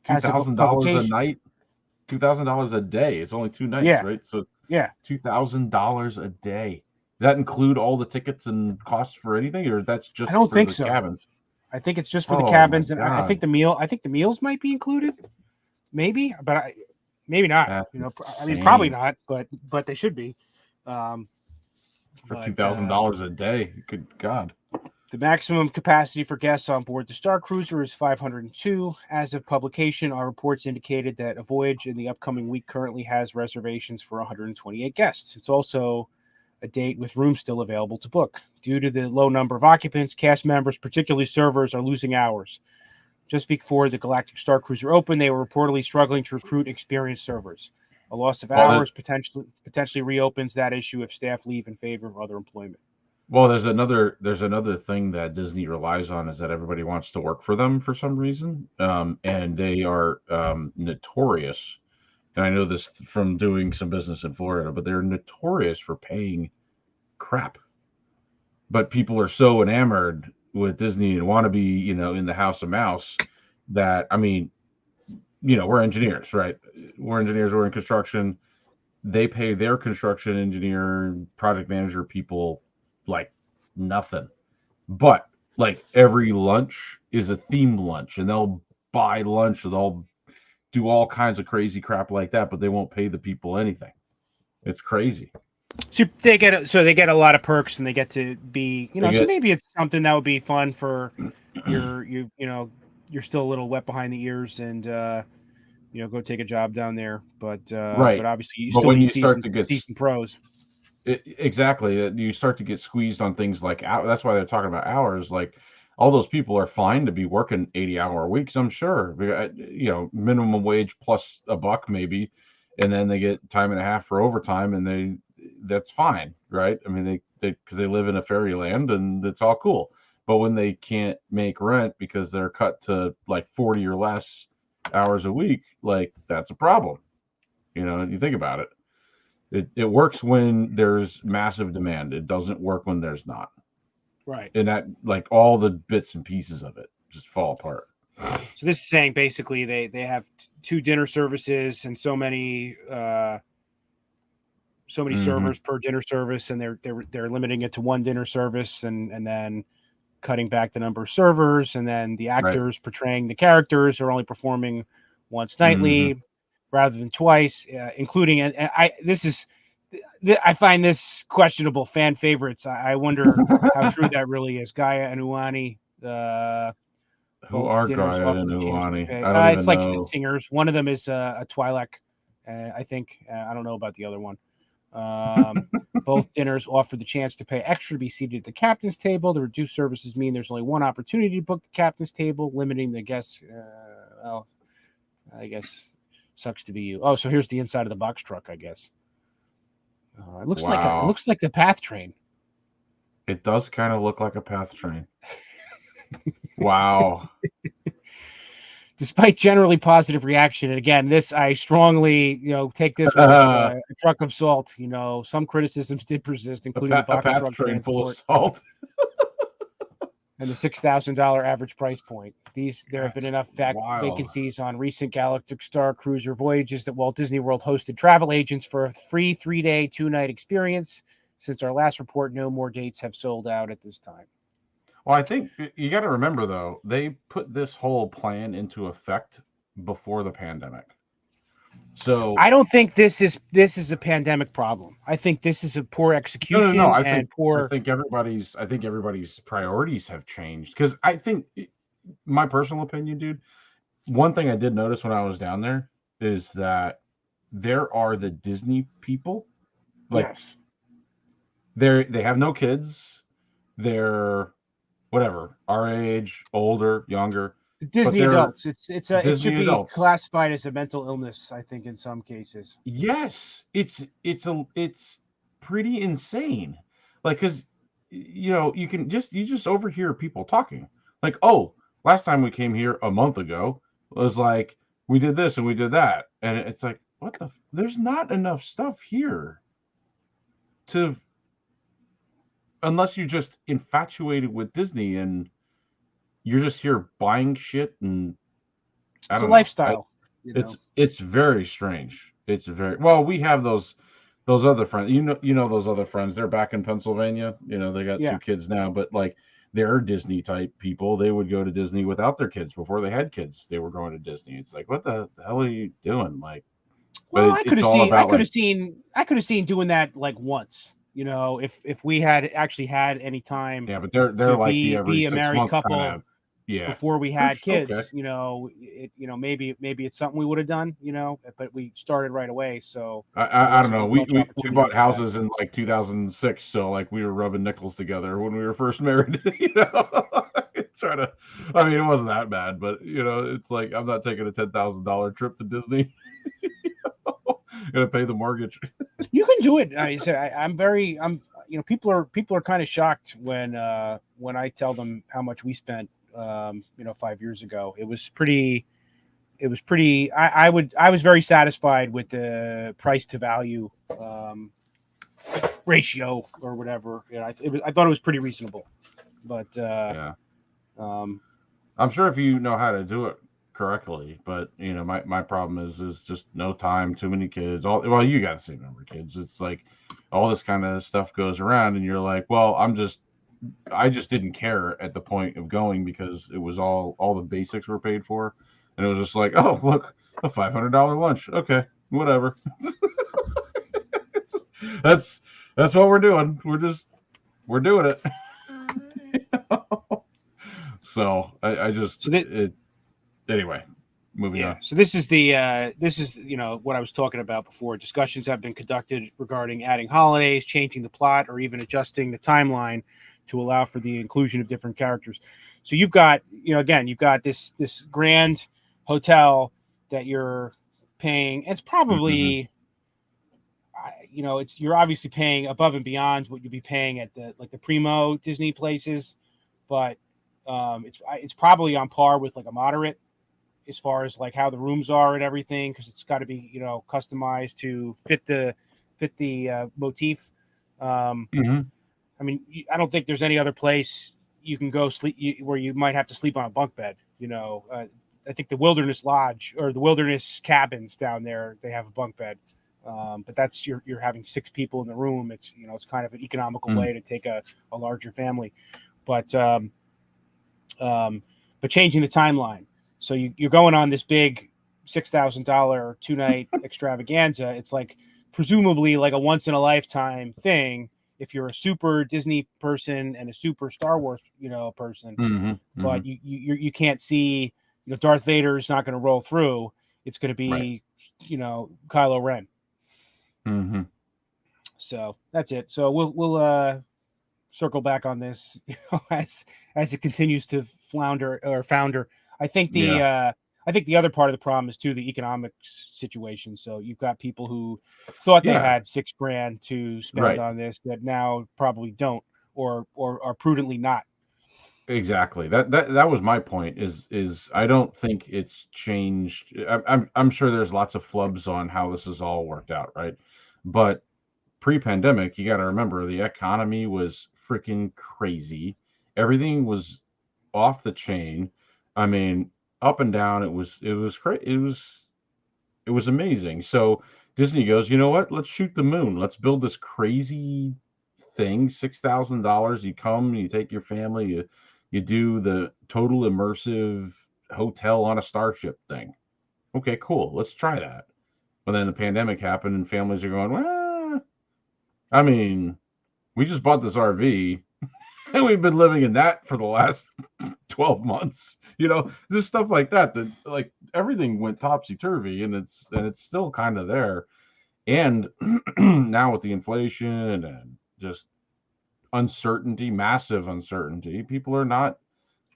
$2,000 a night, $2,000 a day. It's only 2 nights, right? So $2,000 a day. Does that include all the tickets and costs for anything, or that's just? I don't think so. Cabins. I think it's just for the cabins, and I think the meals might be included, maybe, but maybe not. That's insane. Probably not, but they should be. For $2,000 a day, good God. The maximum capacity for guests on board the Star Cruiser is 502. As of publication, our reports indicated that a voyage in the upcoming week currently has reservations for 128 guests. It's also a date with rooms still available to book. Due to the low number of occupants, cast members, particularly servers, are losing hours. Just before the Galactic Star Cruiser opened, they were reportedly struggling to recruit experienced servers. A loss of hours potentially reopens that issue if staff leave in favor of other employment. Well, there's another thing that Disney relies on is that everybody wants to work for them for some reason, and they are notorious. And I know this from doing some business in Florida, but they're notorious for paying crap. But people are so enamored with Disney and want to be, in the House of Mouse that, I mean, we're engineers, right? We're engineers, we're in construction. They pay their construction engineer, project manager people like nothing. But like every lunch is a themed lunch, and they'll buy lunch, and they'll do all kinds of crazy crap like that, but they won't pay the people anything. It's crazy. So they get a lot of perks, and they get to be, so maybe it's something that would be fun for you're still a little wet behind the ears, and go take a job down there. But but obviously you still need to see some pros. Exactly. You start to get squeezed on things like that's why they're talking about hours. Like all those people are fine to be working 80-hour weeks, I'm sure. Minimum wage plus $1 maybe, and then they get time and a half for overtime, and that's fine, right? I mean, they because they live in a fairyland and it's all cool. But when they can't make rent because they're cut to like 40 or less hours a week, like that's a problem. You think about it. It works when there's massive demand. It doesn't work when there's not. Right. And that, like, all the bits and pieces of it just fall apart. So this is saying basically they have 2 dinner services and so many servers per dinner service, and they're limiting it to 1 dinner service, and then cutting back the number of servers, and then the actors portraying the characters are only performing once nightly rather than twice, including I find this questionable. Fan favorites. I wonder how true that really is. Gaia and Uani. Who are Gaia and Uani? I don't It's even like know. singers. One of them is a Twi'lek, I think. I don't know about the other one. Both dinners offer the chance to pay extra to be seated at the captain's table. The reduced services mean there's only one opportunity to book the captain's table, limiting the guests. Well, I guess sucks to be you. Oh, so here's the inside of the box truck, I guess. It looks like the PATH train. It does kind of look like a PATH train. Wow. Despite generally positive reaction, and again, this I strongly, take this with a truck of salt. Some criticisms did persist, including the box truck train full of transport salt and the $6,000 average price point. There have been enough vacancies on recent Galactic Star cruiser voyages that Walt Disney World hosted travel agents for a free 3-day, 2-night experience. Since our last report, no more dates have sold out at this time. Well, I think you got to remember, though, they put this whole plan into effect before the pandemic. So I don't think this is a pandemic problem. I think this is a poor execution. No. I think everybody's priorities have changed, because I think, my personal opinion, dude, one thing I did notice when I was down there is that there are the Disney people, like, yes, they have no kids. They're whatever, our age, older, younger. Disney adults. It should be adults. Classified as a mental illness, I think, in some cases. Yes, it's pretty insane. Like, because you just overhear people talking. Like, oh, last time we came here a month ago, it was like we did this and we did that, and it's like, what the? There's not enough stuff here to. Unless you're just infatuated with Disney and you're just here buying shit, and it's a lifestyle. It's very strange. It's very well. We have those other friends. You know those other friends. They're back in Pennsylvania. They got 2 kids now, but like they're Disney type people. They would go to Disney without their kids. Before they had kids, they were going to Disney. It's like, what the hell are you doing? Like, well, I could have seen doing that like once. If we had actually had any time. Yeah, but they're like be a married couple. Kind of, yeah. Before we had kids, okay. Maybe it's something we would have done, but we started right away. So I don't know. We bought houses in like 2006, so like we were rubbing nickels together when we were first married. It wasn't that bad, but it's like I'm not taking a $10,000 trip to Disney. Gonna pay the mortgage. You can do it. I said people are kind of shocked when I tell them how much we spent 5 years ago. It was pretty I was very satisfied with the price to value ratio or whatever. I thought it was pretty reasonable, but I'm sure if you know how to do it correctly, but my problem is just no time, too many kids. You got the same number of kids. It's like all this kind of stuff goes around, and you're like, well, I just didn't care at the point of going, because it was all the basics were paid for, and it was just like, oh, look, a $500 lunch. Okay, whatever. That's what we're doing. We're doing it. So anyway, moving on. So this is what I was talking about before. Discussions have been conducted regarding adding holidays, changing the plot, or even adjusting the timeline to allow for the inclusion of different characters. So you've got, you've got this grand hotel that you're paying. It's probably, you're obviously paying above and beyond what you'd be paying at the Primo Disney places. but it's probably on par with like a moderate as far as like how the rooms are and everything, because it's got to be customized to fit the motif. Mm-hmm. I mean, I don't think there's any other place you can go sleep where you might have to sleep on a bunk bed. I think the Wilderness Lodge or the Wilderness Cabins down there, they have a bunk bed. But that's you're having 6 people in the room. It's it's kind of an economical way to take a larger family, but changing the timeline. So you're going on this big $6,000 2-night extravaganza. It's like presumably like a once in a lifetime thing if you're a super Disney person and a super Star Wars person. Mm-hmm. But you can't see Darth Vader is not going to roll through. It's going to be Kylo Ren. Mm-hmm. So that's it. So we'll circle back on this as it continues to flounder. I think the other part of the problem is too the economic situation. So you've got people who thought they had $6,000 to spend on this that now probably don't or are prudently not. Exactly. That was my point. Is I don't think it's changed. I'm sure there's lots of flubs on how this has all worked out, right? But pre-pandemic, you got to remember the economy was freaking crazy. Everything was off the chain. I mean, up and down. It was great. It was amazing. So Disney goes, you know what? Let's shoot the moon. Let's build this crazy thing. $6,000. You come, you take your family, you do the total immersive hotel on a starship thing. Okay, cool. Let's try that. But then the pandemic happened, and families are going, well, I mean, we just bought this RV, and we've been living in that for the last 12 months. Just stuff like that. That like everything went topsy turvy, and it's still kind of there. And now with the inflation and just uncertainty, massive uncertainty, people are not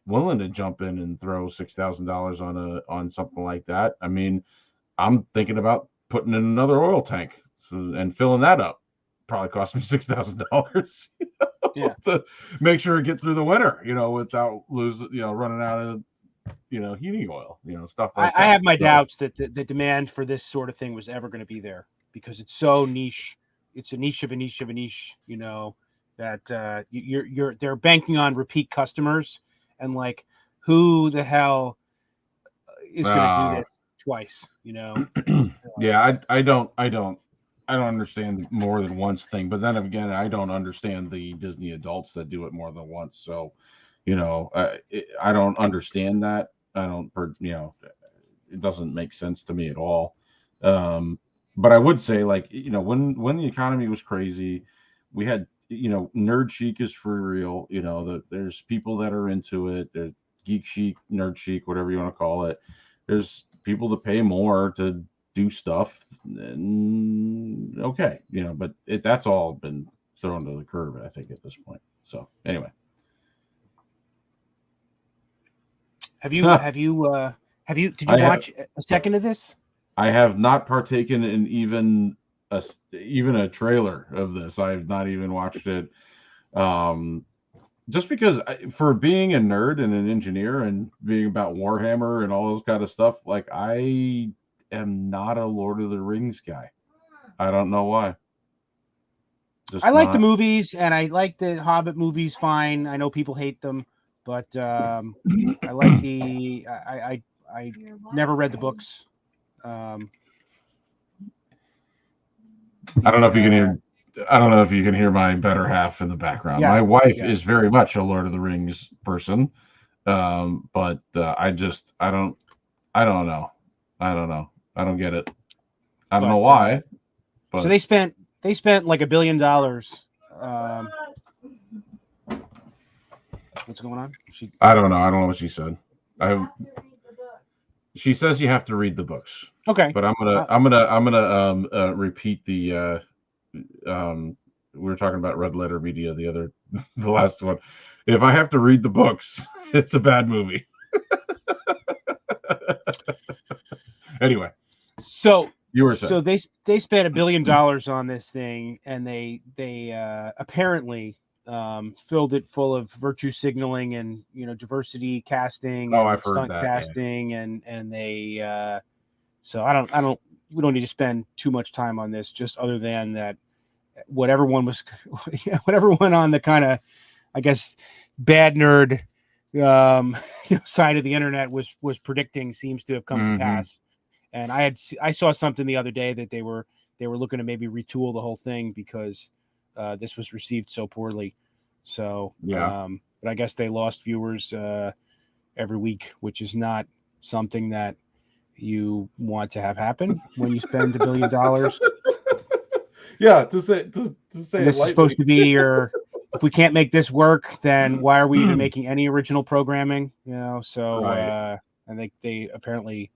willing to jump in and throw $6,000 on something like that. I mean, I'm thinking about putting in another oil tank and filling that up. Probably cost me $6,000 to make sure it get through the winter, without running out of heating oil, stuff like that. I have my doubts that the demand for this sort of thing was ever going to be there because it's so niche. It's a niche of a niche of a niche, that they're banking on repeat customers, and like who the hell is going to do this twice, Yeah, I don't understand more than once thing, but then again, I don't understand the Disney adults that do it more than once. So, I don't understand that. I don't, it doesn't make sense to me at all. But I would say, like, when the economy was crazy, we had, nerd chic is for real. There's people that are into it. There's geek chic, nerd chic, whatever you want to call it. There's people that pay more to do stuff. And okay, but that's all been thrown to the curb, I think, at this point. So anyway. Did you watch a second of this? I have not partaken in even a trailer of this. I have not even watched it. Just because for being a nerd and an engineer and being about Warhammer and all this kind of stuff, like I am not a Lord of the Rings guy. I don't know why. I like the movies and I like the Hobbit movies fine. I know people hate them, but I like I never read the books. I don't know if you can hear. I don't know if you can hear my better half in the background. My wife is very much a Lord of the Rings person, but I don't know. I don't know. I don't get it. I don't know why. But. So they spent like $1 billion. What's going on? I don't know. I don't know what she said. She says you have to read the books. Okay. But I'm gonna repeat the we were talking about Red Letter Media the last one. If I have to read the books, it's a bad movie. Anyway. So you were saying. So they spent $1 billion on this thing, and they apparently filled it full of virtue signaling and diversity casting Oh, and I've heard stunt that. Yeah. casting and they. So we don't need to spend too much time on this. Just other than that, whatever went on the kind of, I guess, bad nerd side of the internet was predicting seems to have come to pass. And I saw something the other day that they were looking to maybe retool the whole thing because this was received so poorly. So yeah, but I guess they lost viewers every week, which is not something that you want to have happen when you spend $1 billion. Yeah, to say And this it is lightly. supposed to be your. If we can't make this work, then why are we even making any original programming? So Right. and they apparently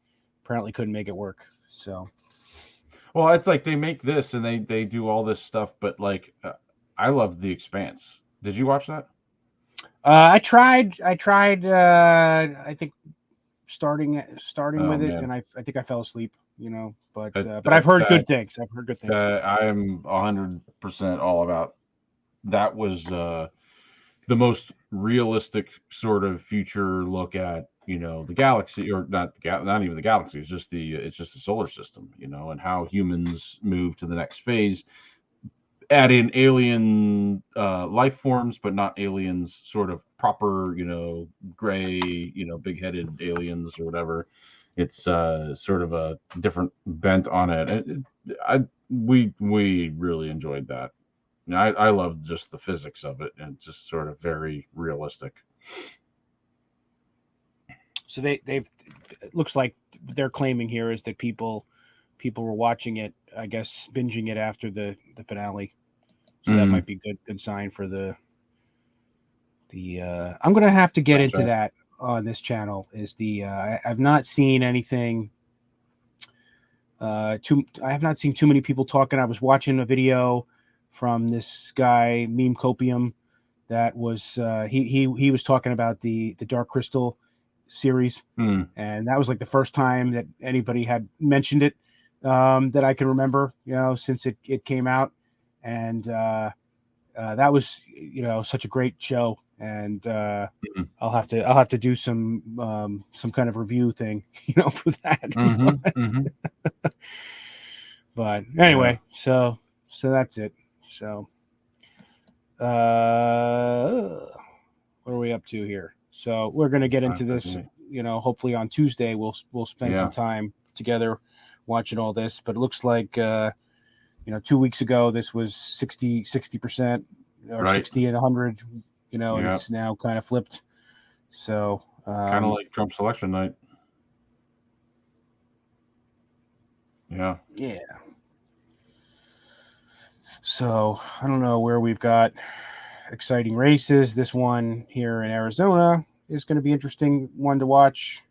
couldn't make it work. So Well, it's like they make this and they do all this stuff, but like I love The Expanse. Did you watch that? I tried. I think starting Oh, with it, man. and I think I fell asleep. But That- I've heard that- good things. I've heard good things. I am 100% all about. That was the most realistic sort of future look at the galaxy, or not even the galaxy. It's just the solar system, and how humans move to the next phase. Add in alien life forms, but not aliens, sort of proper, gray, big-headed aliens or whatever. It's sort of a different bent on it. We really enjoyed that. I love just the physics of it, and just sort of very realistic. So they've it looks like they're claiming here is that people were watching it, I guess, binging it after the finale. So that might be good sign for the I'm gonna have to get into that on this channel. Is I've not seen anything. I have not seen too many people talking. I was watching a video from this guy Meme Copium that was he was talking about the Dark Crystal series, and that was like the first time that anybody had mentioned it that I can remember, since it came out, and that was such a great show, and I'll have to do some kind of review thing for that. But anyway, so that's it. So what are we up to here? So we're going to get into this, hopefully on Tuesday we'll spend some time together watching all this, but it looks like 2 weeks ago this was 60% or right. 60 and 100, and it's now kind of flipped. So kind of like Trump's election night. Yeah. So I don't know where we've got exciting races. This one here in Arizona is going to be interesting one to watch.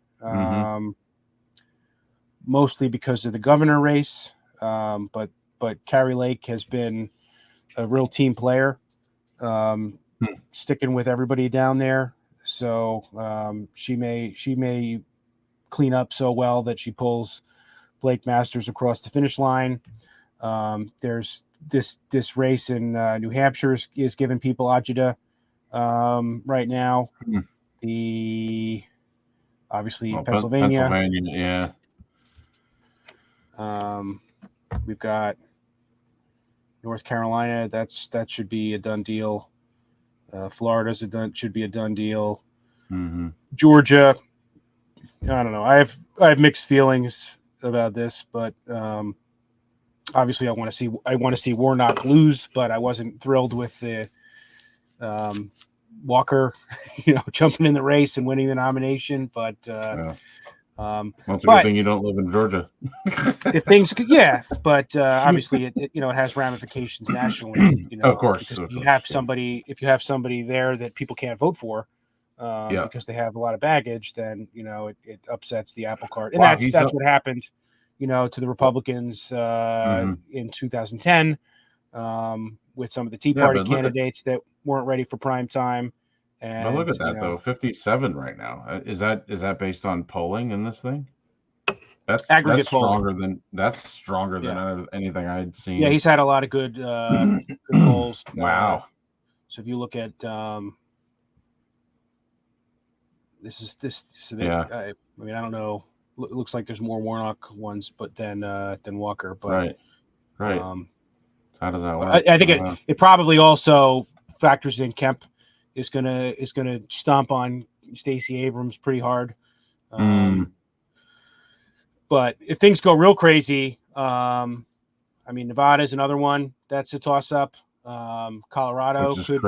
Mostly because of the governor race. But Kari Lake has been a real team player, sticking with everybody down there. So she may clean up so well that she pulls Blake Masters across the finish line. There's this race in New Hampshire is giving people agita right now. Obviously Pennsylvania. We've got North Carolina. That should be a done deal. Florida should be a done deal. Georgia, I don't know. I have mixed feelings about this, but obviously I want to see Warnock lose, but I wasn't thrilled with the Walker, jumping in the race and winning the nomination. But that's a good thing you don't live in Georgia. If things, but obviously it has ramifications nationally. Of course, because if you have somebody there that people can't vote for, because they have a lot of baggage, then it upsets the apple cart, and that's what happened, to the Republicans in 2010 with some of the Tea Party candidates that weren't ready for prime time. And look at that though, 57 right now. Is that based on polling in this thing? That's aggregate polling. That's stronger than anything I'd seen. Yeah, he's had a lot of good polls. Wow. So if you look at this. So they, Yeah. I mean, I don't know. It looks like there's more Warnock ones, but than Walker. But Right. How does that work? I think it probably also factors in Kemp is gonna stomp on Stacey Abrams pretty hard. But if things go real crazy, I mean, Nevada is another one that's a toss up. Colorado could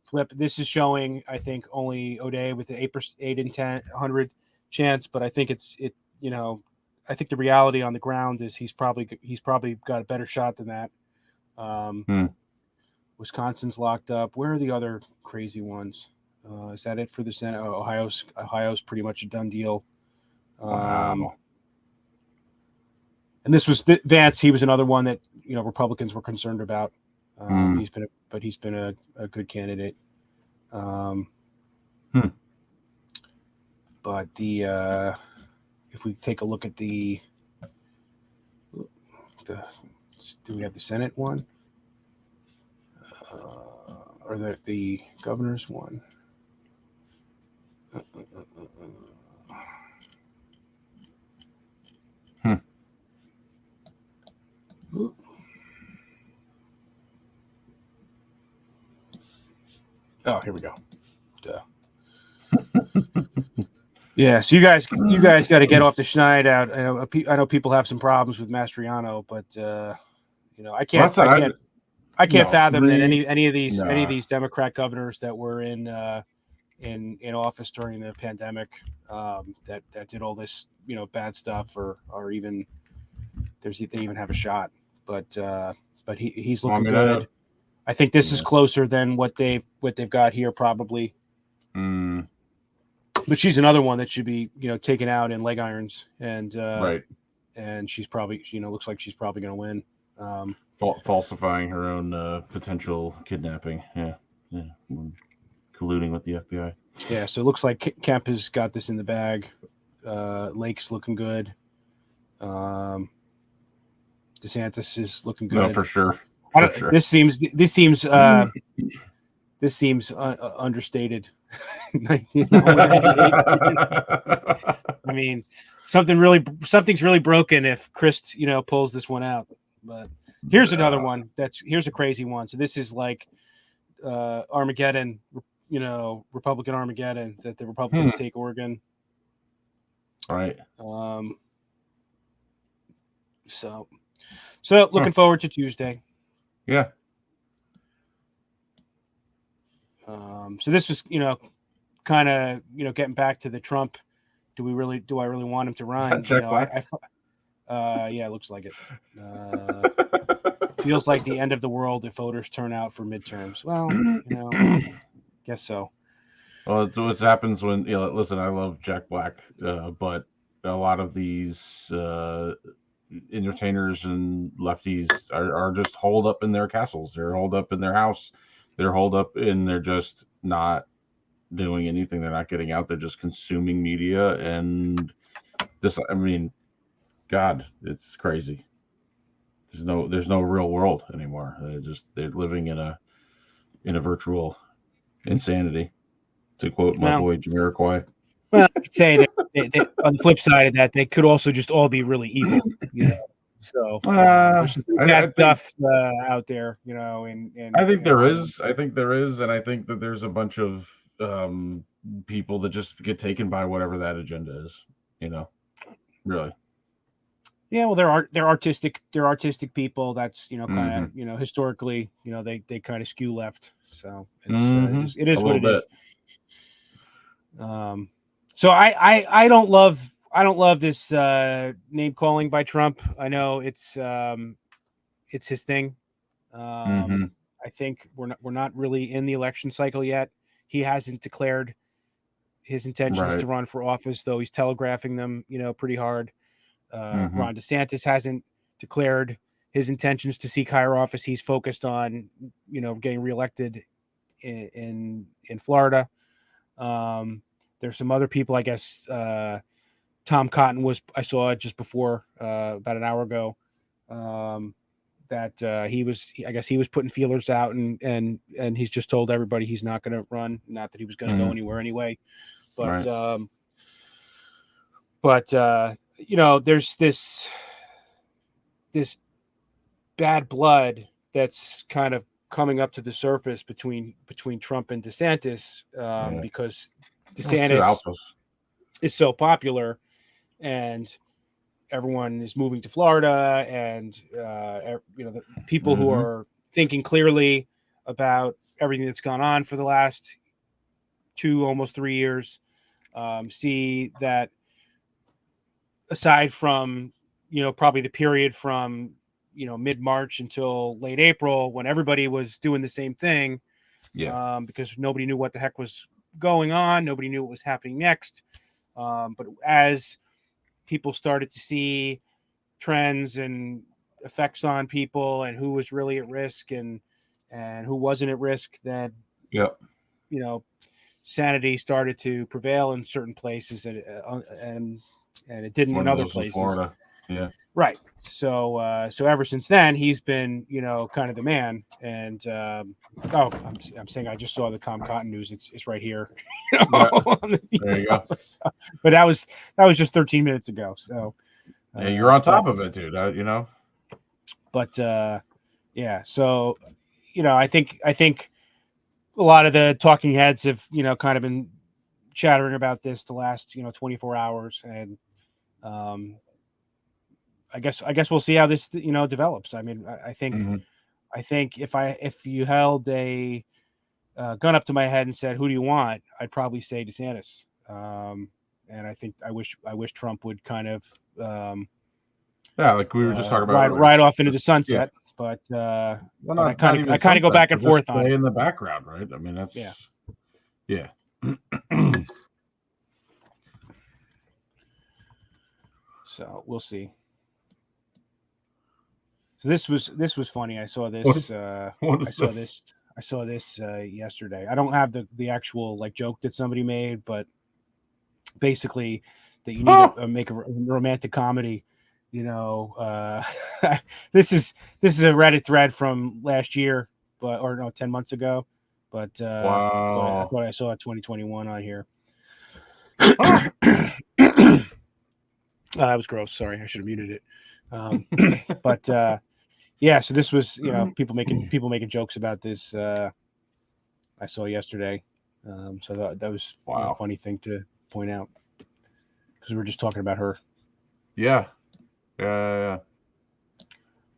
flip. This is showing, I think, only O'Day with an 8 in 100 chance, but I think I think the reality on the ground is he's probably got a better shot than that. Wisconsin's locked up. Where are the other crazy ones? Is that it for the Senate? Ohio's pretty much a done deal. Wow. And this was Vance. He was another one that Republicans were concerned about. He's been a good candidate. But if we take a look at the do we have the Senate one or the governor's one? Oh, here we go. Yeah, so you guys got to get off the schneid out. I know people have some problems with Mastriano, but I can't fathom that any of these Democrat governors that were in office during the pandemic that did all this bad stuff or even they even have a shot. But he's looking good. I think this is closer than what they've got here probably. But she's another one that should be taken out in leg irons, and and she's probably looks like she's probably going to win. Falsifying her own potential kidnapping, colluding with the FBI. Yeah, so it looks like Kemp has got this in the bag. Lake's looking good. DeSantis is looking good. No, for sure. This seems understated. I mean, something's really broken if Chris, pulls this one out. But here's another one. Here's a crazy one. So this is like Armageddon, Republican Armageddon, that the Republicans take Oregon. Right. So looking forward to Tuesday. Yeah. So this was, kind of, getting back to the Trump. Do I really want him to run? Yeah, it looks like it. Feels like the end of the world if voters turn out for midterms. Well, guess so. Well, it's what happens when listen. I love Jack Black, but a lot of these entertainers and lefties are just holed up in their castles. They're holed up in their house. They're holed up and they're just not doing anything. They're not getting out. They're just consuming media, and this. I mean, God, it's crazy. There's no real world anymore. They're living in a virtual insanity, to quote my boy Jamiroquai. Well, I could say that on the flip side of that, they could also just all be really evil. So there's some bad stuff out there, and I think there is. I think there is, and I think that there's a bunch of people that just get taken by whatever that agenda is. Really. Yeah, well, they're artistic people. That's kind of historically, they kind of skew left. So it is what it is. So I don't love this name calling by Trump. I know it's his thing. I think we're not really in the election cycle yet. He hasn't declared his intentions to run for office, though he's telegraphing them, pretty hard. Ron DeSantis hasn't declared his intentions to seek higher office. He's focused on, getting reelected in Florida. There's some other people, I guess. Tom Cotton I saw just before, about an hour ago, that I guess he was putting feelers out, and he's just told everybody he's not going to run, not that he was going to go anywhere anyway. But you know, there's this bad blood that's kind of coming up to the surface between Trump and DeSantis, because DeSantis is so popular, and everyone is moving to Florida, and you know, the people who are thinking clearly about everything that's gone on for the last 2, almost 3 years, see that aside from, you know, probably the period from, you know, mid-March until late April, when everybody was doing the same thing, because nobody knew what the heck was going on, nobody knew what was happening next. But as people started to see trends and effects on people, and who was really at risk and who wasn't at risk, then you know, sanity started to prevail in certain places, and it didn't in other places. Florida. Right. So ever since then, he's been, you know, kind of the man. And I'm saying I just saw the Tom Cotton news. It's right here. There you go. So, but that was just 13 minutes ago. So you're on top of it, dude. You know. But yeah. So, you know, I think a lot of the talking heads have, you know, kind of been chattering about this the last, you know, 24 hours, and I guess we'll see how this, you know, develops. I mean, I think if you held a gun up to my head and said, "Who do you want?" I'd probably say DeSantis. And I wish Trump would kind of like we were just talking about, ride off into the sunset. But I kind of go back and forth on it. In the background, right? I mean, that's yeah. So we'll see. So this was funny. I saw this. I saw this yesterday. I don't have the actual like joke that somebody made, but basically that you need to make a romantic comedy. You know, this is a Reddit thread from last year, 10 months ago. But I thought I saw 2021 on here. That was gross. Sorry, I should have muted it. But yeah, so this was, you know, people making jokes about this. I saw yesterday, so that was a funny thing to point out, because we were just talking about her. Yeah.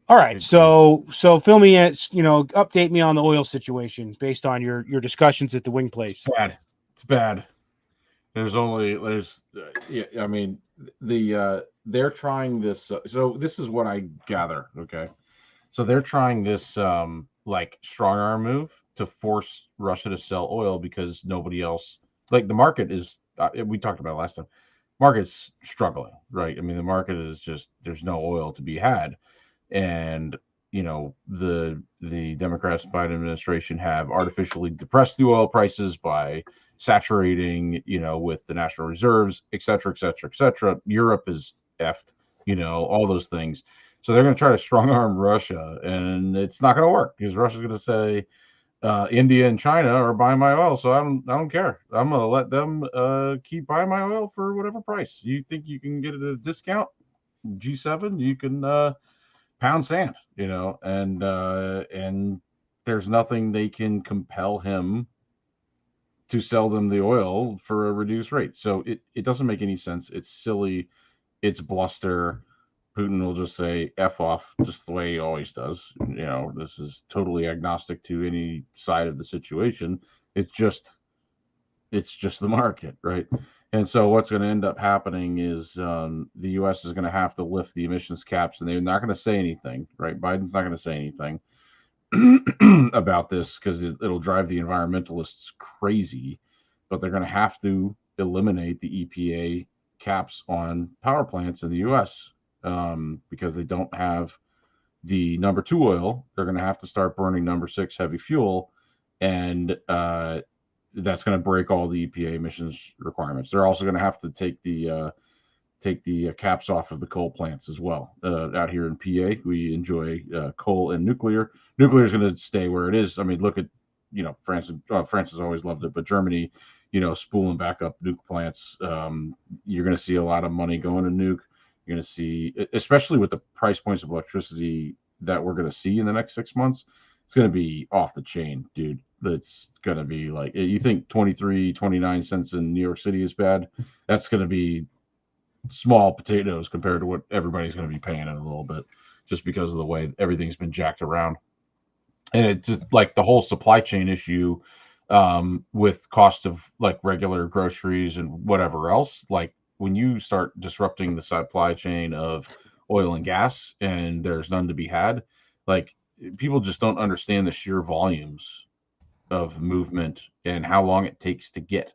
All right, so fill me in, you know, update me on the oil situation based on your discussions at the wing place. It's bad. I mean, they're trying this. So this is what I gather. Okay. So they're trying this like strong arm move to force Russia to sell oil, because nobody else, like the market is, we talked about it last time, market's struggling, right? I mean, the market is just, there's no oil to be had. And, you know, the Democrats, Biden administration have artificially depressed the oil prices by saturating, you know, with the national reserves, et cetera, et cetera, et cetera. Europe is effed, you know, all those things. So they're going to try to strong arm Russia, and it's not going to work, because Russia's going to say, India and China are buying my oil, so I don't care. I'm going to let them keep buying my oil for whatever price. You think you can get it at a discount? G7, you can pound sand, you know, and there's nothing they can compel him to sell them the oil for a reduced rate. So it doesn't make any sense. It's silly. It's bluster. Putin will just say F off, just the way he always does. You know, this is totally agnostic to any side of the situation. It's just the market, right? And so what's going to end up happening is the U.S. is going to have to lift the emissions caps, and they're not going to say anything, right? Biden's not going to say anything about this, because it'll drive the environmentalists crazy. But they're going to have to eliminate the EPA caps on power plants in the U.S. Because they don't have the number 2 oil. They're going to have to start burning number 6 heavy fuel, and that's going to break all the EPA emissions requirements. They're also going to have to take the take the caps off of the coal plants as well. Out here in PA, we enjoy coal and nuclear. Nuclear is going to stay where it is. I mean, look at, France has always loved it, but Germany, spooling back up nuke plants. You're going to see a lot of money going to nuke. You're going to see, especially with the price points of electricity that we're going to see in the next 6 months, it's going to be off the chain, dude. That's going to be like, you think 23, 29 cents in New York City is bad? That's going to be small potatoes compared to what everybody's going to be paying in a little bit, just because of the way everything's been jacked around. And it just, like, the whole supply chain issue with cost of like regular groceries and whatever else, like when you start disrupting the supply chain of oil and gas and there's none to be had, like, people just don't understand the sheer volumes of movement and how long it takes to get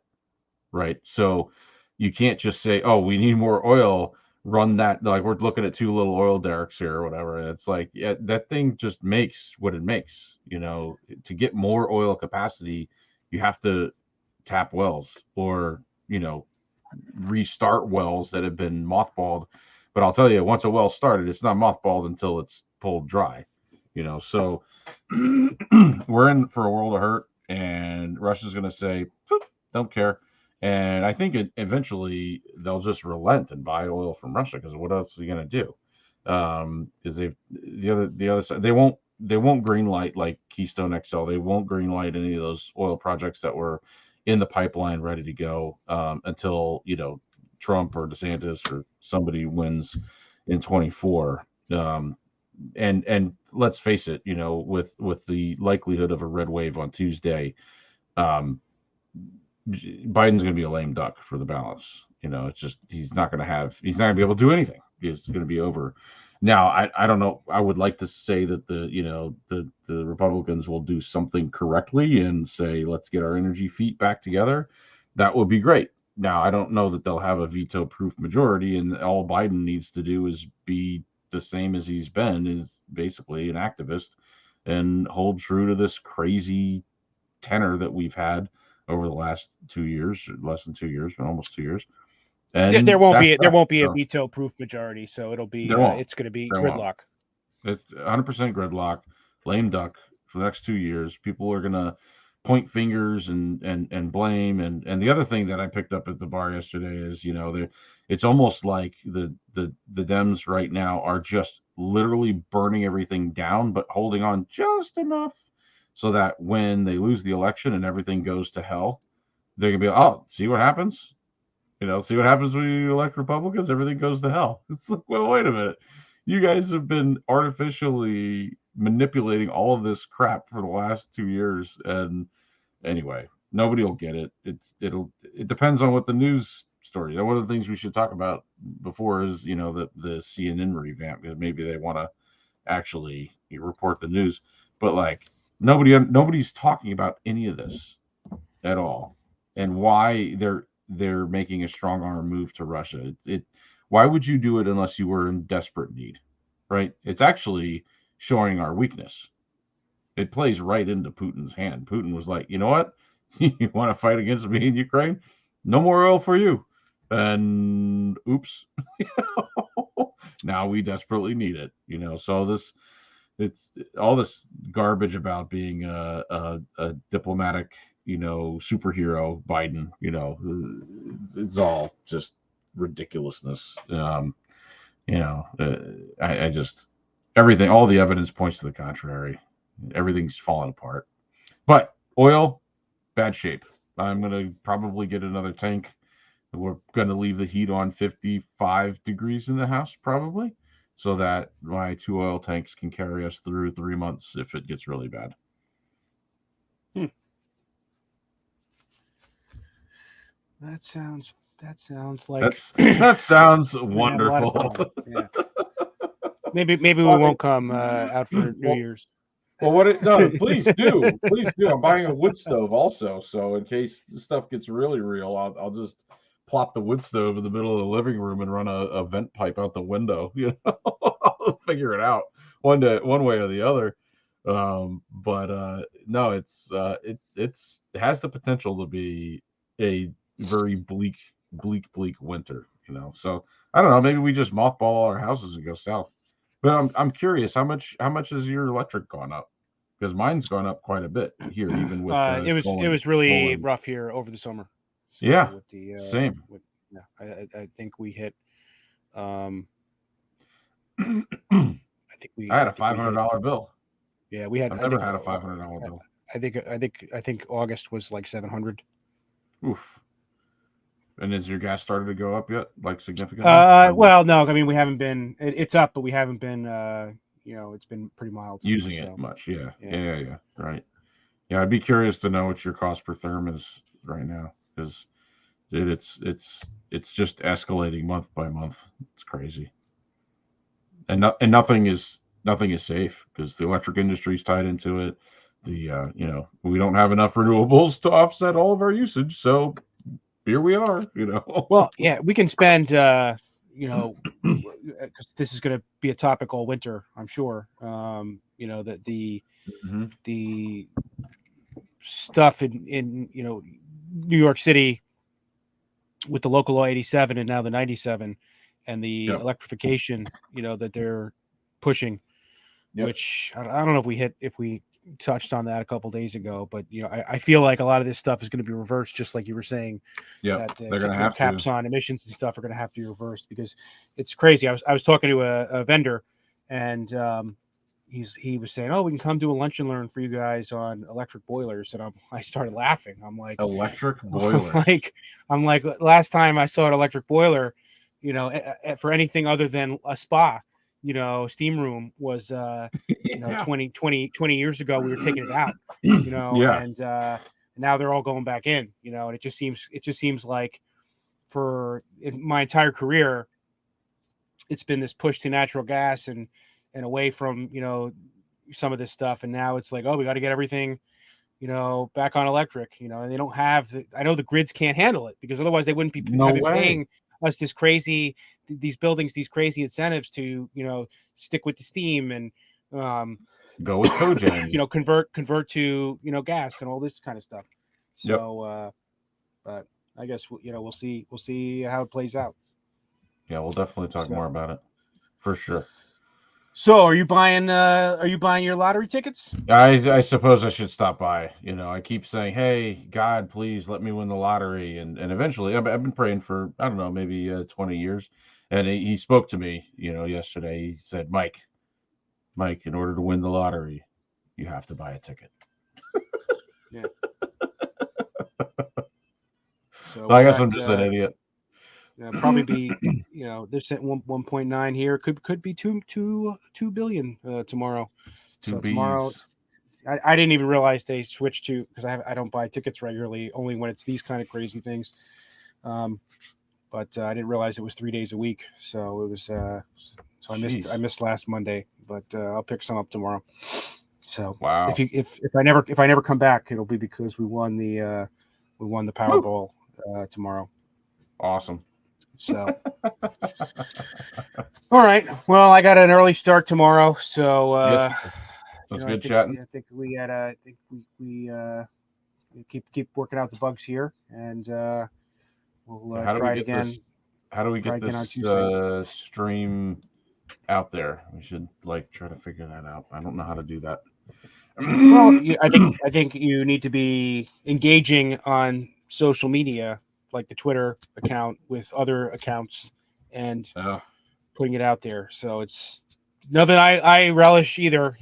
right. So you can't just say, oh, we need more oil, run that, like we're looking at two little oil derricks here or whatever. And it's like, yeah, that thing just makes what it makes. To get more oil capacity, you have to tap wells or restart wells that have been mothballed. But I'll tell you, once a well started, it's not mothballed until it's pulled dry. So we're in for a world of hurt, and Russia's going to say, don't care. And I think eventually they'll just relent and buy oil from Russia, because what else are you going to do? Because the other side, they won't green light like Keystone XL. They won't green light any of those oil projects that were in the pipeline ready to go until Trump or DeSantis or somebody wins in 24. And let's face it, with the likelihood of a red wave on Tuesday, Biden's going to be a lame duck for the balance. It's just he's not going to be able to do anything. It's going to be over. Now, I don't know. I would like to say that the Republicans will do something correctly and say, let's get our energy feet back together. That would be great. Now, I don't know that they'll have a veto-proof majority, and all Biden needs to do is be the same as he's been, is basically an activist, and hold true to this crazy tenor that we've had over the last 2 years, less than 2 years, but almost 2 years. And there won't be a veto-proof majority, so it'll be it's going to be gridlock. It's 100% gridlock, lame duck for the next 2 years. People are going to point fingers and blame. And the other thing that I picked up at the bar yesterday is, it's almost like the Dems right now are just literally burning everything down, but holding on just enough so that when they lose the election and everything goes to hell, they're going to be, oh, see what happens? See what happens when you elect Republicans? Everything goes to hell. It's like, well, wait a minute. You guys have been artificially manipulating all of this crap for the last 2 years. And anyway, nobody will get it. It depends on what the news story. One of the things we should talk about before is, the CNN revamp, because maybe they want to actually report the news. But like, nobody's talking about any of this at all, and why they're making a strong arm move to Russia. Why would you do it unless you were in desperate need, right? It's actually showing our weakness. It plays right into Putin's hand. Putin was like, you know what? You want to fight against me in Ukraine? No more oil for you. And oops. Now we desperately need it. So it's all this garbage about being a diplomatic, superhero Biden, it's all just ridiculousness. I just, everything, all the evidence points to the contrary. Everything's falling apart. But oil, bad shape. I'm going to probably get another tank. We're going to leave the heat on 55 degrees in the house, probably, so that my 2 oil tanks can carry us through 3 months if it gets really bad. That sounds like that sounds wonderful. Yeah. Maybe we won't come out for New Year's. Well, please do. I'm buying a wood stove also, so in case the stuff gets really real, I'll just plop the wood stove in the middle of the living room and run a vent pipe out the window. I'll figure it out one way or the other. But no, it has the potential to be a very bleak winter, So I don't know. Maybe we just mothball all our houses and go south. But I'm curious, how much has your electric gone up? Because mine's gone up quite a bit here, even with it was really rough here over the summer. So yeah, with the same. I think we hit. I think we. I had a $500 bill. Yeah, we had. I've never had a $500 bill. I think August was like 700. Oof. And has your gas started to go up yet? Like significantly? Well, no. I mean, we haven't been. It's up, but we haven't been. It's been pretty mild. Using it much. Yeah. Right. Yeah, I'd be curious to know what your cost per therm is right now, because it's just escalating month by month. It's crazy. And nothing is safe because the electric industry is tied into it. The we don't have enough renewables to offset all of our usage, so here we are. Well, yeah, we can spend because this is going to be a topic all winter, I'm sure. That the stuff in New York City with the local law 87 and now the 97 and the electrification, that they're pushing, which I don't know if we touched on that a couple days ago, but I feel like a lot of this stuff is going to be reversed, just like you were saying. Yeah, they're going to have caps on emissions and stuff are going to have to be reversed because it's crazy. I was talking to a vendor, and he was saying, "Oh, we can come do a lunch and learn for you guys on electric boilers," and I started laughing. I'm like, electric boilers? I'm like, last time I saw an electric boiler, for anything other than a spa, steam room was 20 years ago we were taking it out, and now they're all going back in, and it just seems like in my entire career it's been this push to natural gas and away from some of this stuff, and now it's like, oh, we got to get everything back on electric, and they don't have I know the grids can't handle it, because otherwise they wouldn't be paying us these crazy incentives to stick with the steam and go with cogen, convert to gas and all this kind of stuff. So but I guess we'll see how it plays out. Yeah, we'll definitely talk more about it for sure. So are you buying your lottery tickets? I suppose I should stop by. I keep saying, hey, God, please let me win the lottery. And eventually I've been praying for, I don't know, maybe 20 years. And he spoke to me, yesterday. He said, Mike, in order to win the lottery, you have to buy a ticket. Yeah. So I guess I'm just an idiot. Probably be, they're set 1.9 here. Could be 2 billion tomorrow. So tomorrow, I didn't even realize they switched to, because I don't buy tickets regularly, only when it's these kind of crazy things. But I didn't realize it was 3 days a week. So it was so I missed last Monday, but I'll pick some up tomorrow. So wow. If I never come back, it'll be because we won the Powerball tomorrow. Awesome. So, all right. Well, I got an early start tomorrow, so that's good chatting. I think we keep working out the bugs here, and we'll try it again. How do we get this stream out there? We should try to figure that out. I don't know how to do that. Well, I think you need to be engaging on social media, like the Twitter account, with other accounts and putting it out there. So it's nothing I relish either,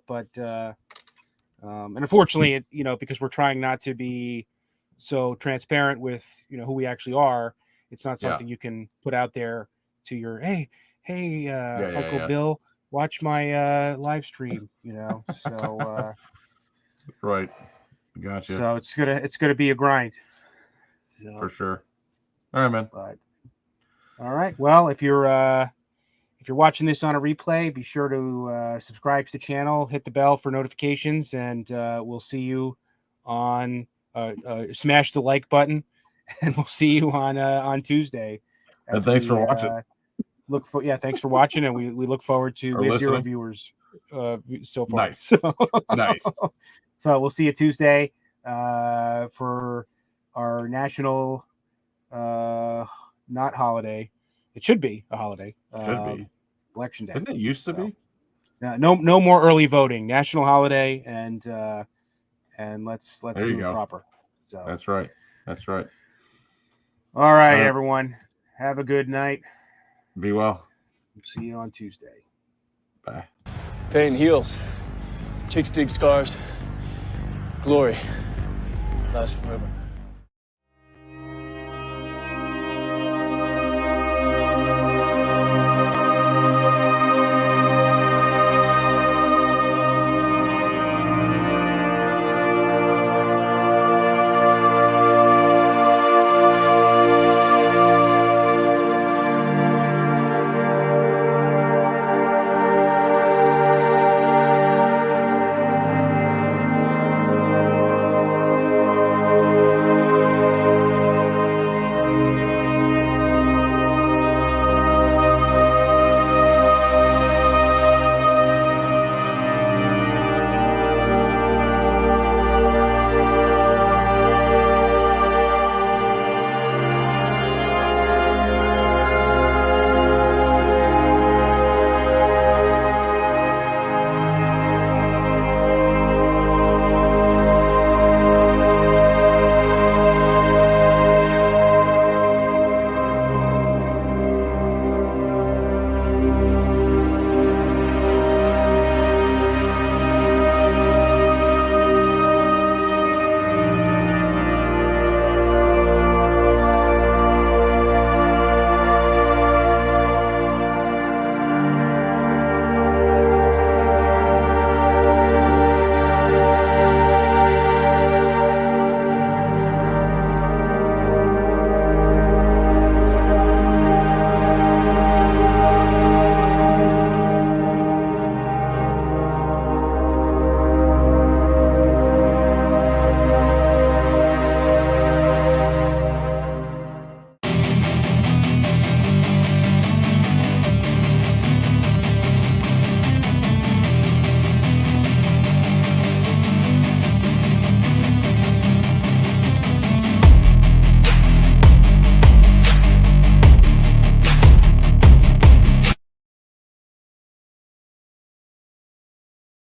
but and unfortunately, because we're trying not to be so transparent with, who we actually are, it's not something you can put out there to your, hey, Uncle Bill, watch my live stream, so right. Gotcha. So it's gonna be a grind. For sure. All right, man. But, all right. Well, if you're watching this on a replay, be sure to subscribe to the channel, hit the bell for notifications, and we'll see you on smash the like button, and we'll see you on Tuesday. And thanks for watching. Thanks for watching, and we look forward to we have 0 viewers so far. Nice. So, nice. So we'll see you Tuesday for our national not holiday, It should be a holiday. Should be. Election day. Didn't it used to be? No more early voting. National holiday, and let's There do you it go. proper. So That's right. That's right. all right, All right. everyone. Have a good night. Be well. See you on Tuesday. Bye. Pain heals. Chicks dig scars. Glory lasts forever.